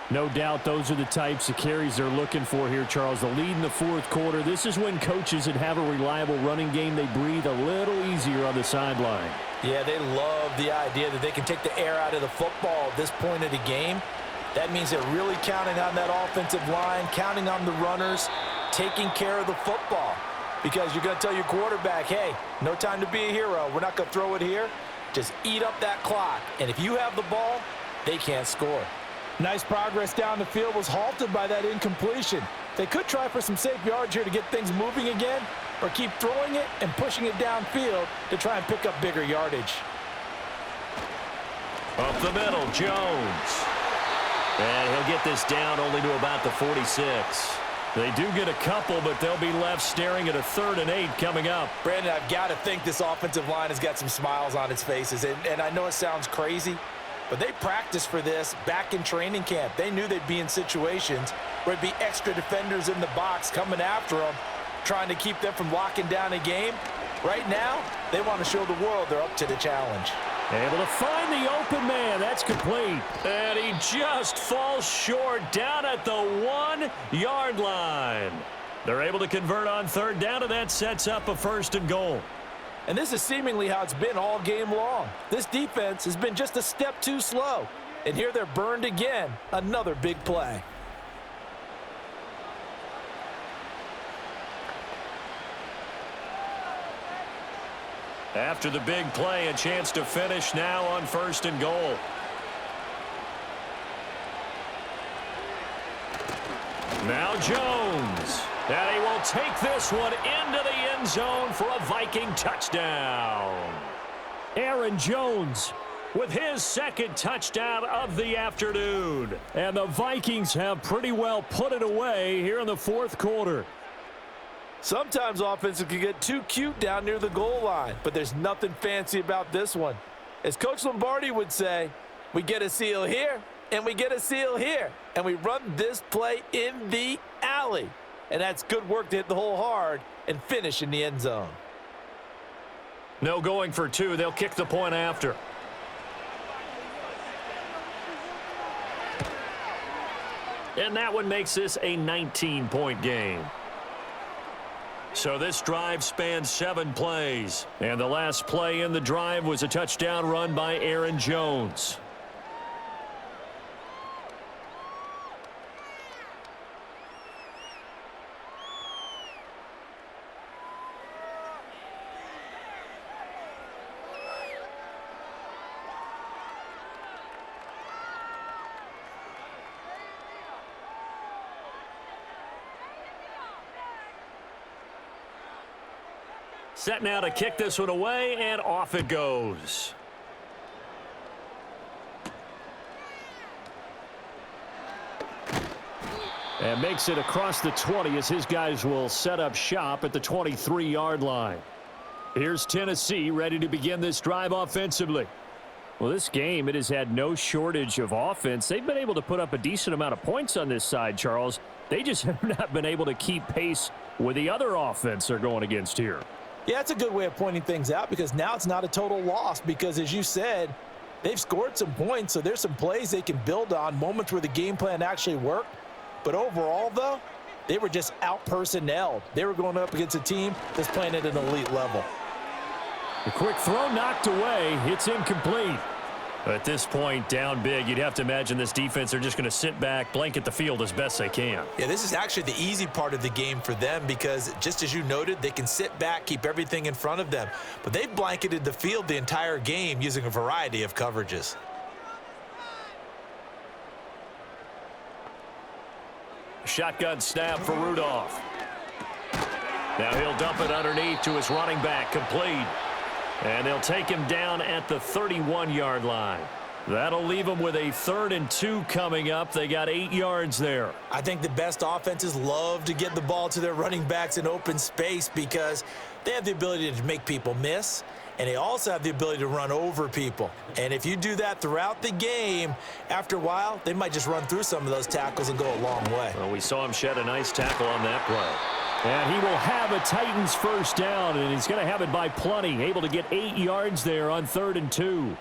No doubt those are the types of carries they're looking for here, Charles. The lead in the fourth quarter. This is when coaches that have a reliable running game, they breathe a little easier on the sideline. Yeah, they love the idea that they can take the air out of the football at this point of the game. That means they're really counting on that offensive line, counting on the runners, taking care of the football. Because you're going to tell your quarterback, hey, no time to be a hero. We're not going to throw it here. Just eat up that clock. And if you have the ball, they can't score. Nice progress down the field was halted by that incompletion. They could try for some safe yards here to get things moving again, or keep throwing it and pushing it downfield to try and pick up bigger yardage. Up the middle, Jones. And he'll get this down only to about the 46. They do get a couple, but they'll be left staring at a 3rd and 8 coming up. Brandon, I've got to think this offensive line has got some smiles on its faces. And I know it sounds crazy, but they practiced for this back in training camp. They knew they'd be in situations where it'd be extra defenders in the box coming after them, trying to keep them from locking down a game. Right now, they want to show the world they're up to the challenge. Able to find the open man. That's complete. And he just falls short down at the 1-yard line. They're able to convert on 3rd down, and that sets up a 1st and goal. And this is seemingly how it's been all game long. This defense has been just a step too slow. And here they're burned again. Another big play. After the big play, a chance to finish now on 1st and goal. Now Jones. And he will take this one into the end zone for a Viking touchdown. Aaron Jones with his 2nd touchdown of the afternoon. And the Vikings have pretty well put it away here in the fourth quarter. Sometimes offenses can get too cute down near the goal line, but there's nothing fancy about this one. As Coach Lombardi would say, we get a seal here, and we get a seal here, and we run this play in the alley. And that's good work to hit the hole hard and finish in the end zone. No going for 2. They'll kick the point after. And that one makes this a 19-point game. So this drive spans 7 plays. And the last play in the drive was a touchdown run by Aaron Jones. Set now to kick this one away, and off it goes. And makes it across the 20 as his guys will set up shop at the 23-yard line. Here's Tennessee ready to begin this drive offensively. Well, this game, it has had no shortage of offense. They've been able to put up a decent amount of points on this side, Charles. They just have not been able to keep pace with the other offense they're going against here. Yeah, that's a good way of pointing things out because now it's not a total loss because, as you said, they've scored some points, so there's some plays they can build on, moments where the game plan actually worked. But overall, though, they were just out-personnelled. They were going up against a team that's playing at an elite level. The quick throw knocked away. It's incomplete. At this point, down big, you'd have to imagine this defense are just going to sit back, blanket the field as best they can. Yeah, this is actually the easy part of the game for them because, just as you noted, they can sit back, keep everything in front of them. But they've blanketed the field the entire game using a variety of coverages. Shotgun snap for Rudolph. Now he'll dump it underneath to his running back, complete. And they'll take him down at the 31-yard line. That'll leave them with a 3rd and 2 coming up. They got 8 yards there. I think the best offenses love to get the ball to their running backs in open space because they have the ability to make people miss, and they also have the ability to run over people. And if you do that throughout the game, after a while, they might just run through some of those tackles and go a long way. Well, we saw him shed a nice tackle on that play. And he will have a Titans first down, and he's going to have it by plenty. Able to get 8 yards there on 3rd and 2.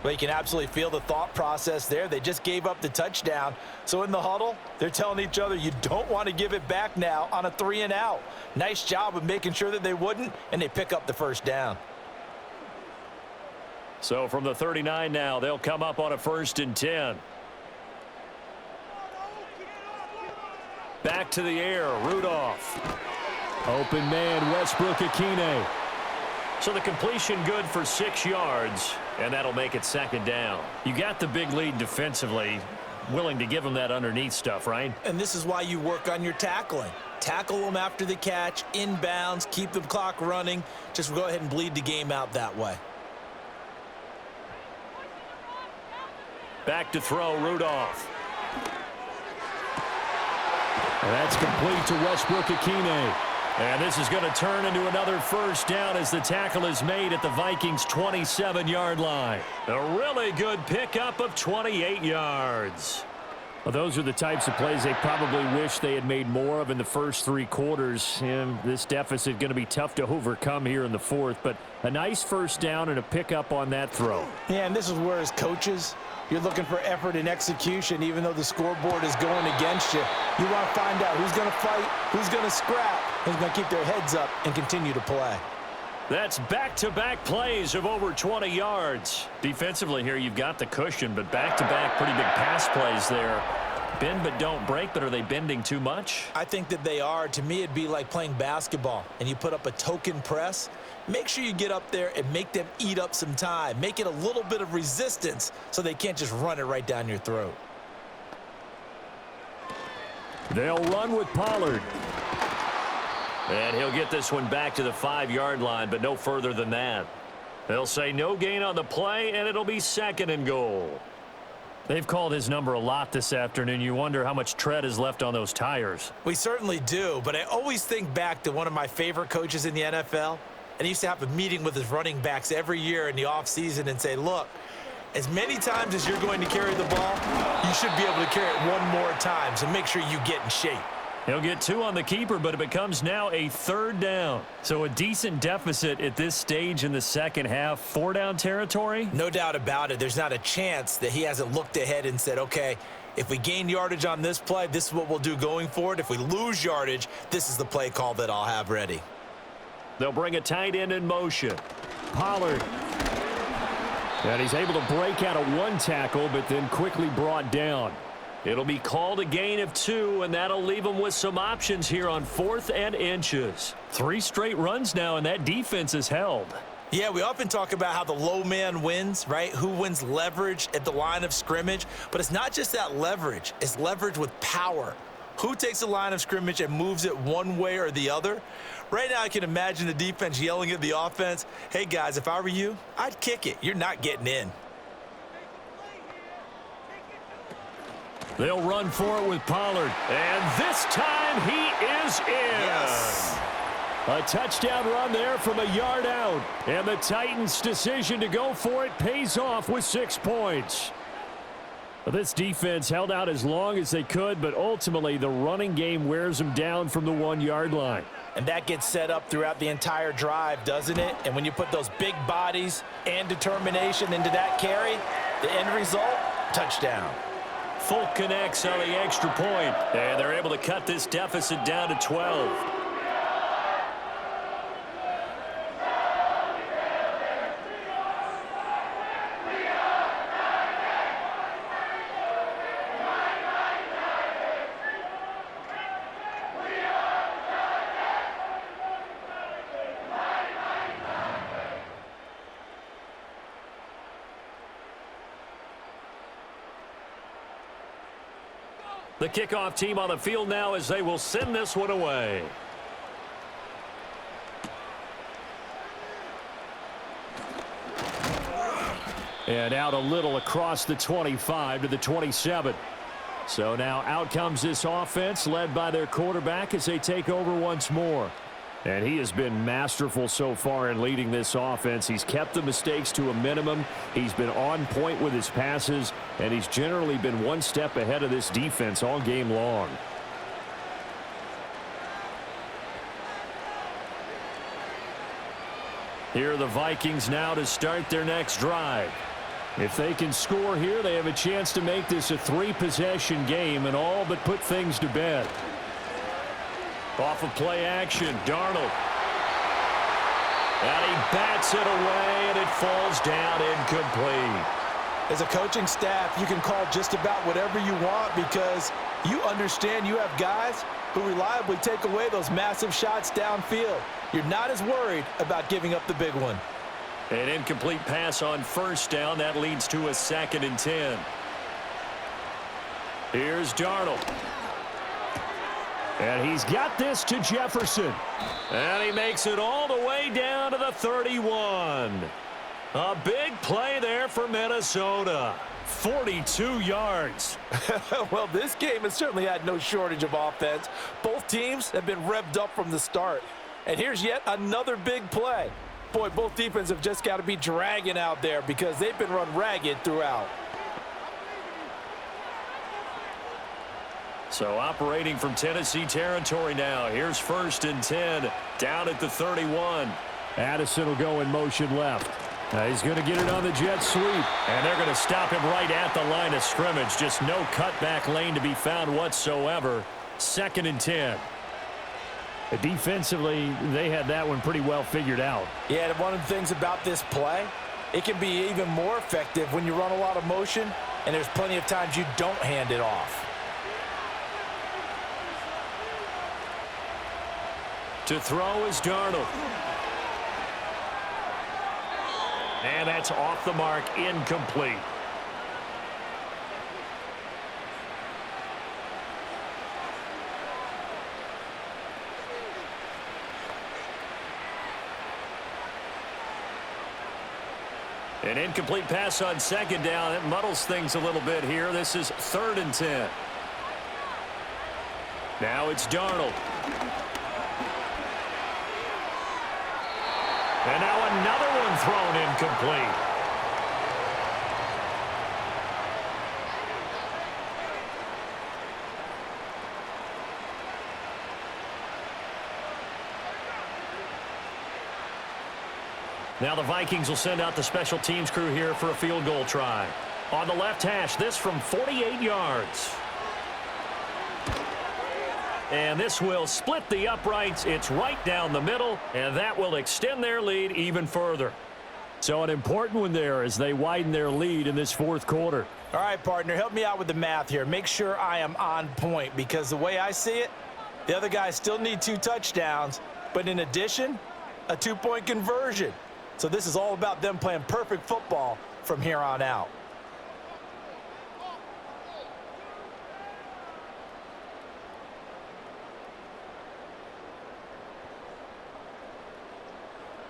Well, you can absolutely feel the thought process there. They just gave up the touchdown. So in the huddle, they're telling each other, you don't want to give it back now on a 3 and out. Nice job of making sure that they wouldn't, and they pick up the first down. So from the 39 now, they'll come up on a 1st and 10. Back to the air, Rudolph. Open man, Westbrook-Ikhine. So the completion good for 6 yards, and that'll make it 2nd down. You got the big lead defensively, willing to give them that underneath stuff, right? And this is why you work on your tackling. Tackle them after the catch, inbounds, keep the clock running. Just go ahead and bleed the game out that way. Back to throw, Rudolph. And that's complete to Westbrook-Ikhine. And this is going to turn into another first down as the tackle is made at the Vikings' 27-yard line. A really good pickup of 28 yards. Well, those are the types of plays they probably wish they had made more of in the first 3 quarters. And this deficit going to be tough to overcome here in the 4th. But a nice first down and a pickup on that throw. Yeah, and this is where, as coaches, you're looking for effort and execution, even though the scoreboard is going against you. You want to find out who's going to fight, who's going to scrap, who's going to keep their heads up and continue to play. That's back-to-back plays of over 20 yards. Defensively here, you've got the cushion, but back-to-back pretty big pass plays there. Bend but don't break, but are they bending too much? I think that they are. To me, it'd be like playing basketball, and you put up a token press. Make sure you get up there and make them eat up some time. Make it a little bit of resistance so they can't just run it right down your throat. They'll run with Pollard. And he'll get this one back to the 5-yard line, but no further than that. They'll say no gain on the play, and it'll be 2nd and goal. They've called his number a lot this afternoon. You wonder how much tread is left on those tires. We certainly do, but I always think back to one of my favorite coaches in the NFL, and he used to have a meeting with his running backs every year in the offseason and say, look, as many times as you're going to carry the ball, you should be able to carry it one more time, so make sure you get in shape. He'll get 2 on the keeper, but it becomes now a 3rd down. So a decent deficit at this stage in the second half. 4-down territory? No doubt about it. There's not a chance that he hasn't looked ahead and said, okay, if we gain yardage on this play, this is what we'll do going forward. If we lose yardage, this is the play call that I'll have ready. They'll bring a tight end in motion. Pollard. And he's able to break out of 1 tackle, but then quickly brought down. It'll be called a gain of 2, and that'll leave them with some options here on 4th and inches. 3 straight runs now, and that defense is held. Yeah, we often talk about how the low man wins, right? Who wins leverage at the line of scrimmage. But it's not just that leverage. It's leverage with power. Who takes the line of scrimmage and moves it one way or the other? Right now, I can imagine the defense yelling at the offense, hey, guys, if I were you, I'd kick it. You're not getting in. They'll run for it with Pollard. And this time he is in. Yes. A touchdown run there from a yard out. And the Titans' decision to go for it pays off with 6 points. This defense held out as long as they could, but ultimately the running game wears them down from the 1-yard line. And that gets set up throughout the entire drive, doesn't it? And when you put those big bodies and determination into that carry, the end result, touchdown. Folk connects on the extra point, and they're able to cut this deficit down to 12. The kickoff team on the field now as they will send this one away. And out a little across the 25 to the 27. So now out comes this offense led by their quarterback as they take over once more. And he has been masterful so far in leading this offense. He's kept the mistakes to a minimum. He's been on point with his passes, and he's generally been one step ahead of this defense all game long. Here are the Vikings now to start their next drive. If they can score here, they have a chance to make this a 3-possession game and all but put things to bed. Off of play action, Darnold. And he bats it away, and it falls down incomplete. As a coaching staff, you can call just about whatever you want because you understand you have guys who reliably take away those massive shots downfield. You're not as worried about giving up the big one. An incomplete pass on first down. That leads to a 2nd and 10. Here's Darnold. And he's got this to Jefferson. And he makes it all the way down to the 31. A big play there for Minnesota. 42 yards. Well, this game has certainly had no shortage of offense. Both teams have been revved up from the start. And here's yet another big play. Boy, both defenses have just got to be dragging out there because they've been run ragged throughout. So operating from Tennessee territory now. Here's 1st and 10 down at the 31. Addison will go in motion left. He's going to get it on the jet sweep. And they're going to stop him right at the line of scrimmage. Just no cutback lane to be found whatsoever. 2nd and 10. Defensively, they had that one pretty well figured out. Yeah, and one of the things about this play, it can be even more effective when you run a lot of motion, and there's plenty of times you don't hand it off. To throw is Darnold. And that's off the mark, incomplete. An incomplete pass on 2nd down. It muddles things a little bit here. This is 3rd and 10. Now it's Darnold. And now another one thrown incomplete. Now the Vikings will send out the special teams crew here for a field goal try. On the left hash, this from 48 yards. And this will split the uprights. It's right down the middle, and that will extend their lead even further. So an important one there as they widen their lead in this 4th quarter. All right, partner, help me out with the math here. Make sure I am on point because the way I see it, the other guys still need 2 touchdowns, but in addition, a 2-point conversion. So this is all about them playing perfect football from here on out.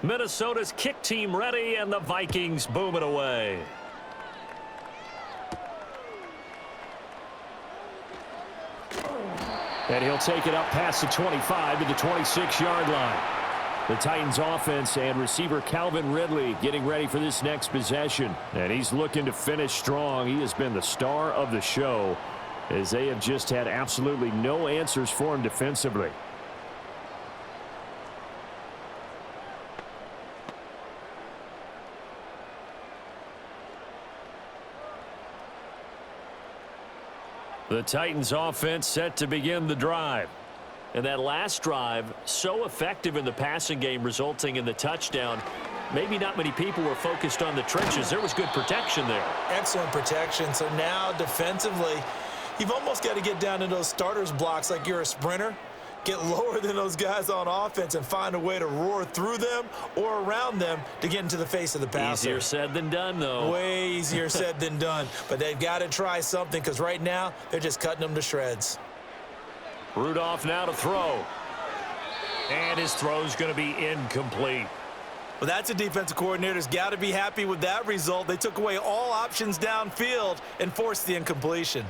Minnesota's kick team ready, and the Vikings boom it away. And he'll take it up past the 25 to the 26-yard line. The Titans offense and receiver Calvin Ridley getting ready for this next possession. And he's looking to finish strong. He has been the star of the show, as they have just had absolutely no answers for him defensively. The Titans offense set to begin the drive. And that last drive, so effective in the passing game, resulting in the touchdown. Maybe not many people were focused on the trenches. There was good protection there. Excellent protection. So now defensively, you've almost got to get down to those starters blocks like you're a sprinter. Get lower than those guys on offense and find a way to roar through them or around them to get into the face of the passer. Easier said than done, though. Way easier said than done. But they've got to try something, because right now they're just cutting them to shreds. Rudolph now to throw. And his throw's going to be incomplete. Well, that's a defensive coordinator's got to be happy with that result. They took away all options downfield and forced the incompletion.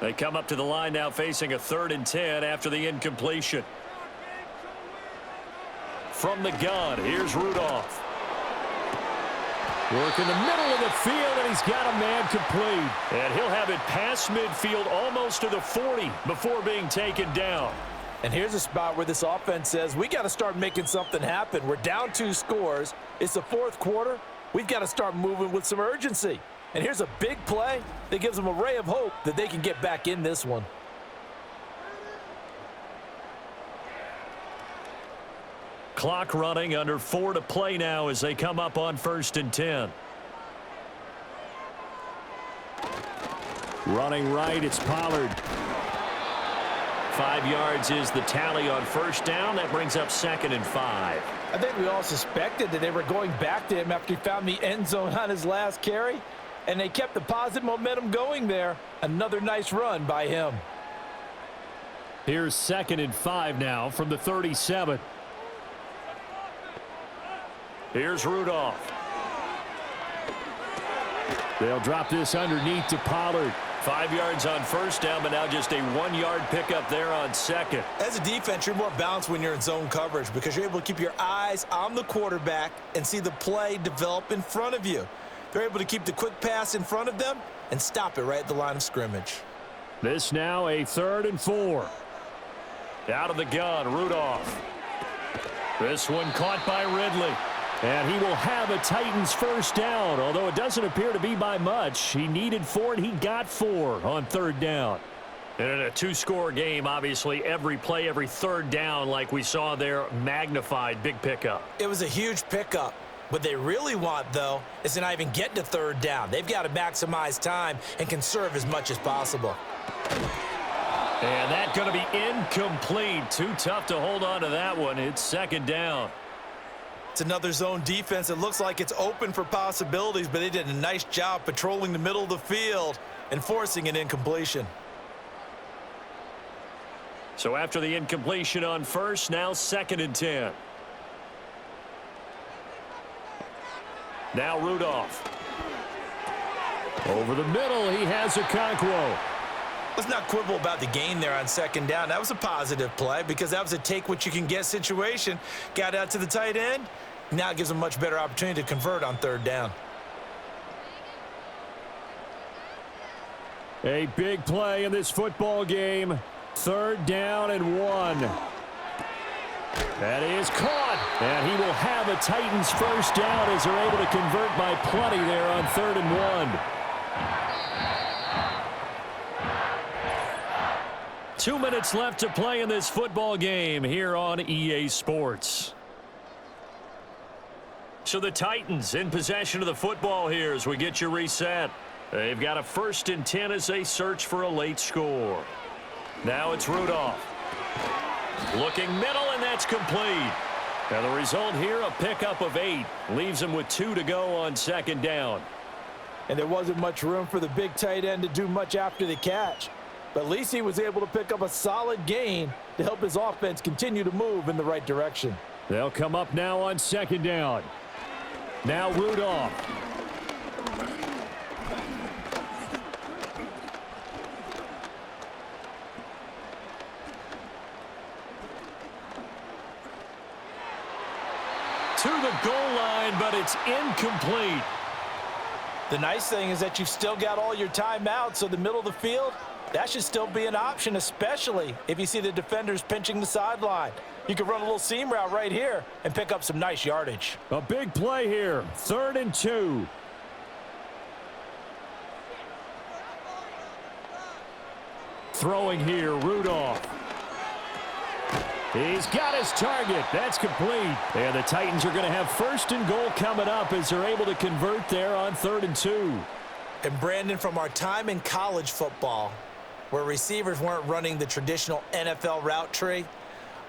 They come up to the line now facing a 3rd and 10 after the incompletion. From the gun, here's Rudolph. Work in the middle of the field, and he's got a man complete. And he'll have it past midfield almost to the 40 before being taken down. And here's a spot where this offense says, we got to start making something happen. We're down 2 scores. It's the 4th quarter. We've got to start moving with some urgency. And here's a big play that gives them a ray of hope that they can get back in this one. Clock running, under 4 to play now as they come up on 1st and 10. Running right, it's Pollard. 5 yards is the tally on 1st down. That brings up 2nd and 5. I think we all suspected that they were going back to him after he found the end zone on his last carry, and they kept the positive momentum going there. Another nice run by him. Here's 2nd and 5 now from the 37. Here's Rudolph. They'll drop this underneath to Pollard. 5 yards on 1st down, but now just a 1-yard pickup there on 2nd. As a defense, you're more balanced when you're in zone coverage, because you're able to keep your eyes on the quarterback and see the play develop in front of you. They're able to keep the quick pass in front of them and stop it right at the line of scrimmage. This now a 3rd and 4. Out of the gun, Rudolph. This one caught by Ridley. And he will have a Titans 1st down, although it doesn't appear to be by much. He needed 4, and he got 4 on 3rd down. And in a 2-score game, obviously, every play, every 3rd down, like we saw there, magnified, big pickup. It was a huge pickup. What they really want, though, is to not even get to 3rd down. They've got to maximize time and conserve as much as possible. And that's going to be incomplete. Too tough to hold on to that one. It's 2nd down. It's another zone defense. It looks like it's open for possibilities, but they did a nice job patrolling the middle of the field and forcing an incompletion. So after the incompletion on 1st, now 2nd and 10. Now Rudolph. Over the middle, he has Okonkwo. Let's not quibble about the gain there on 2nd down. That was a positive play, because that was a take-what-you-can-get situation. Got out to the tight end. Now it gives them a much better opportunity to convert on 3rd down. A big play in this football game. 3rd down and 1. That is caught. And he will have a Titans 1st down as they're able to convert by plenty there on 3rd and 1. 2 minutes left to play in this football game here on EA Sports. So the Titans in possession of the football here as we get you reset. They've got a 1st and 10 as they search for a late score. Now it's Rudolph. Looking middle, and that's complete. And the result here, a pickup of 8. Leaves them with 2 to go on 2nd down. And there wasn't much room for the big tight end to do much after the catch. But at least he was able to pick up a solid gain to help his offense continue to move in the right direction. They'll come up now on second down. Now Rudolph. To the goal line, but it's incomplete. The nice thing is that you've still got all your timeouts, so the middle of the field, that should still be an option, especially if you see the defenders pinching the sideline. You can run a little seam route right here and pick up some nice yardage. A big play here, 3rd and 2. Throwing here, Rudolph. He's got his target. That's complete. And the Titans are going to have 1st and goal coming up as they're able to convert there on 3rd and 2. And Brandon, from our time in college football, where receivers weren't running the traditional NFL route tree,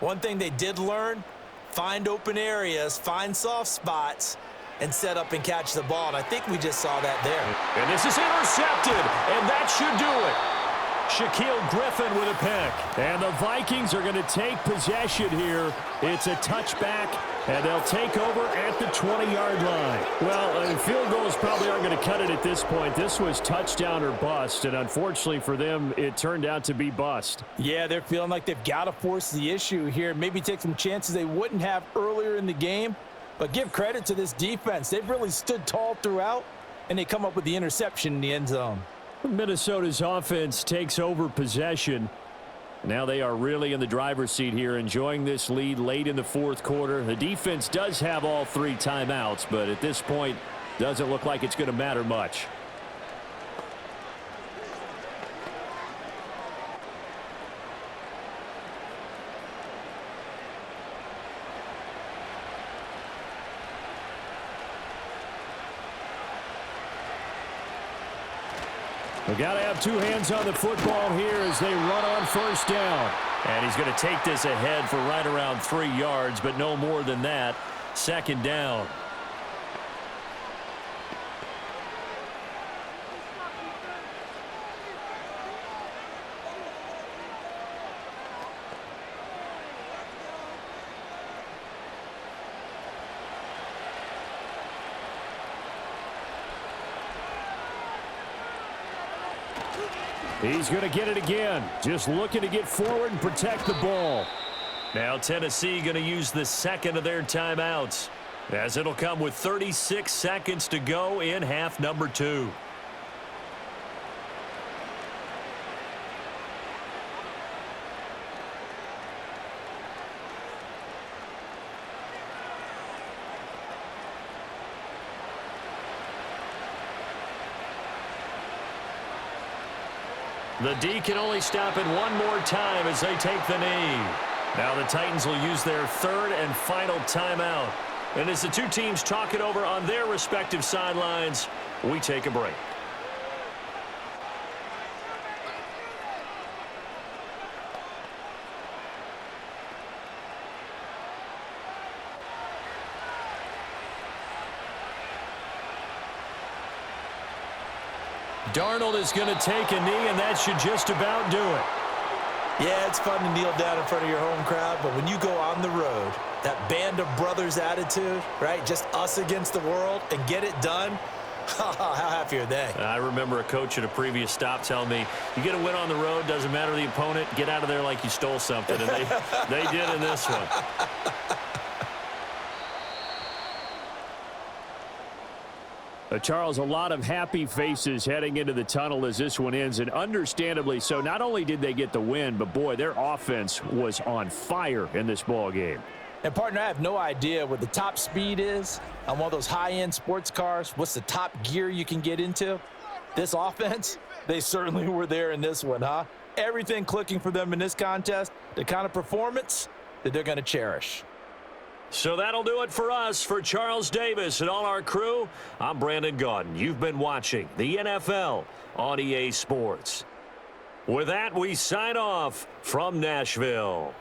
one thing they did learn, find open areas, find soft spots, and set up and catch the ball. And I think we just saw that there. And this is intercepted, and that should do it. Shaquille Griffin with a pick. And the Vikings are going to take possession here. It's a touchback, and they'll take over at the 20-yard line. Well, field goals probably aren't going to cut it at this point. This was touchdown or bust, and unfortunately for them, it turned out to be bust. Yeah, they're feeling like they've got to force the issue here, maybe take some chances they wouldn't have earlier in the game. But give credit to this defense. They've really stood tall throughout, and they come up with the interception in the end zone. Minnesota's offense takes over possession. Now they are really in the driver's seat here, enjoying this lead late in the 4th quarter. The defense does have all 3 timeouts, but at this point, doesn't look like it's going to matter much. We've got to have 2 hands on the football here as they run on 1st down. And he's going to take this ahead for right around 3 yards, but no more than that. 2nd down. He's going to get it again. Just looking to get forward and protect the ball. Now Tennessee going to use the 2nd of their timeouts, as it'll come with 36 seconds to go in half number 2. The D can only stop it one more time as they take the knee. Now the Titans will use their 3rd and final timeout. And as the 2 teams talk it over on their respective sidelines, we take a break. Darnold is going to take a knee, and that should just about do it. Yeah, it's fun to kneel down in front of your home crowd, but when you go on the road, that band of brothers attitude, right, just us against the world, and get it done, how happy are they? I remember a coach at a previous stop telling me, you get a win on the road, doesn't matter the opponent, get out of there like you stole something, and they did in this one. Charles, a lot of happy faces heading into the tunnel as this one ends, and understandably so. Not only did they get the win, but boy, their offense was on fire in this ball game. And partner, I have no idea what the top speed is on one of those high-end sports cars. What's the top gear you can get into? This offense, they certainly were there in this one, huh? Everything clicking for them in this contest, the kind of performance that they're going to cherish. So that'll do it for us. For Charles Davis and all our crew, I'm Brandon Gaudin. You've been watching the NFL on EA Sports. With that, we sign off from Nashville.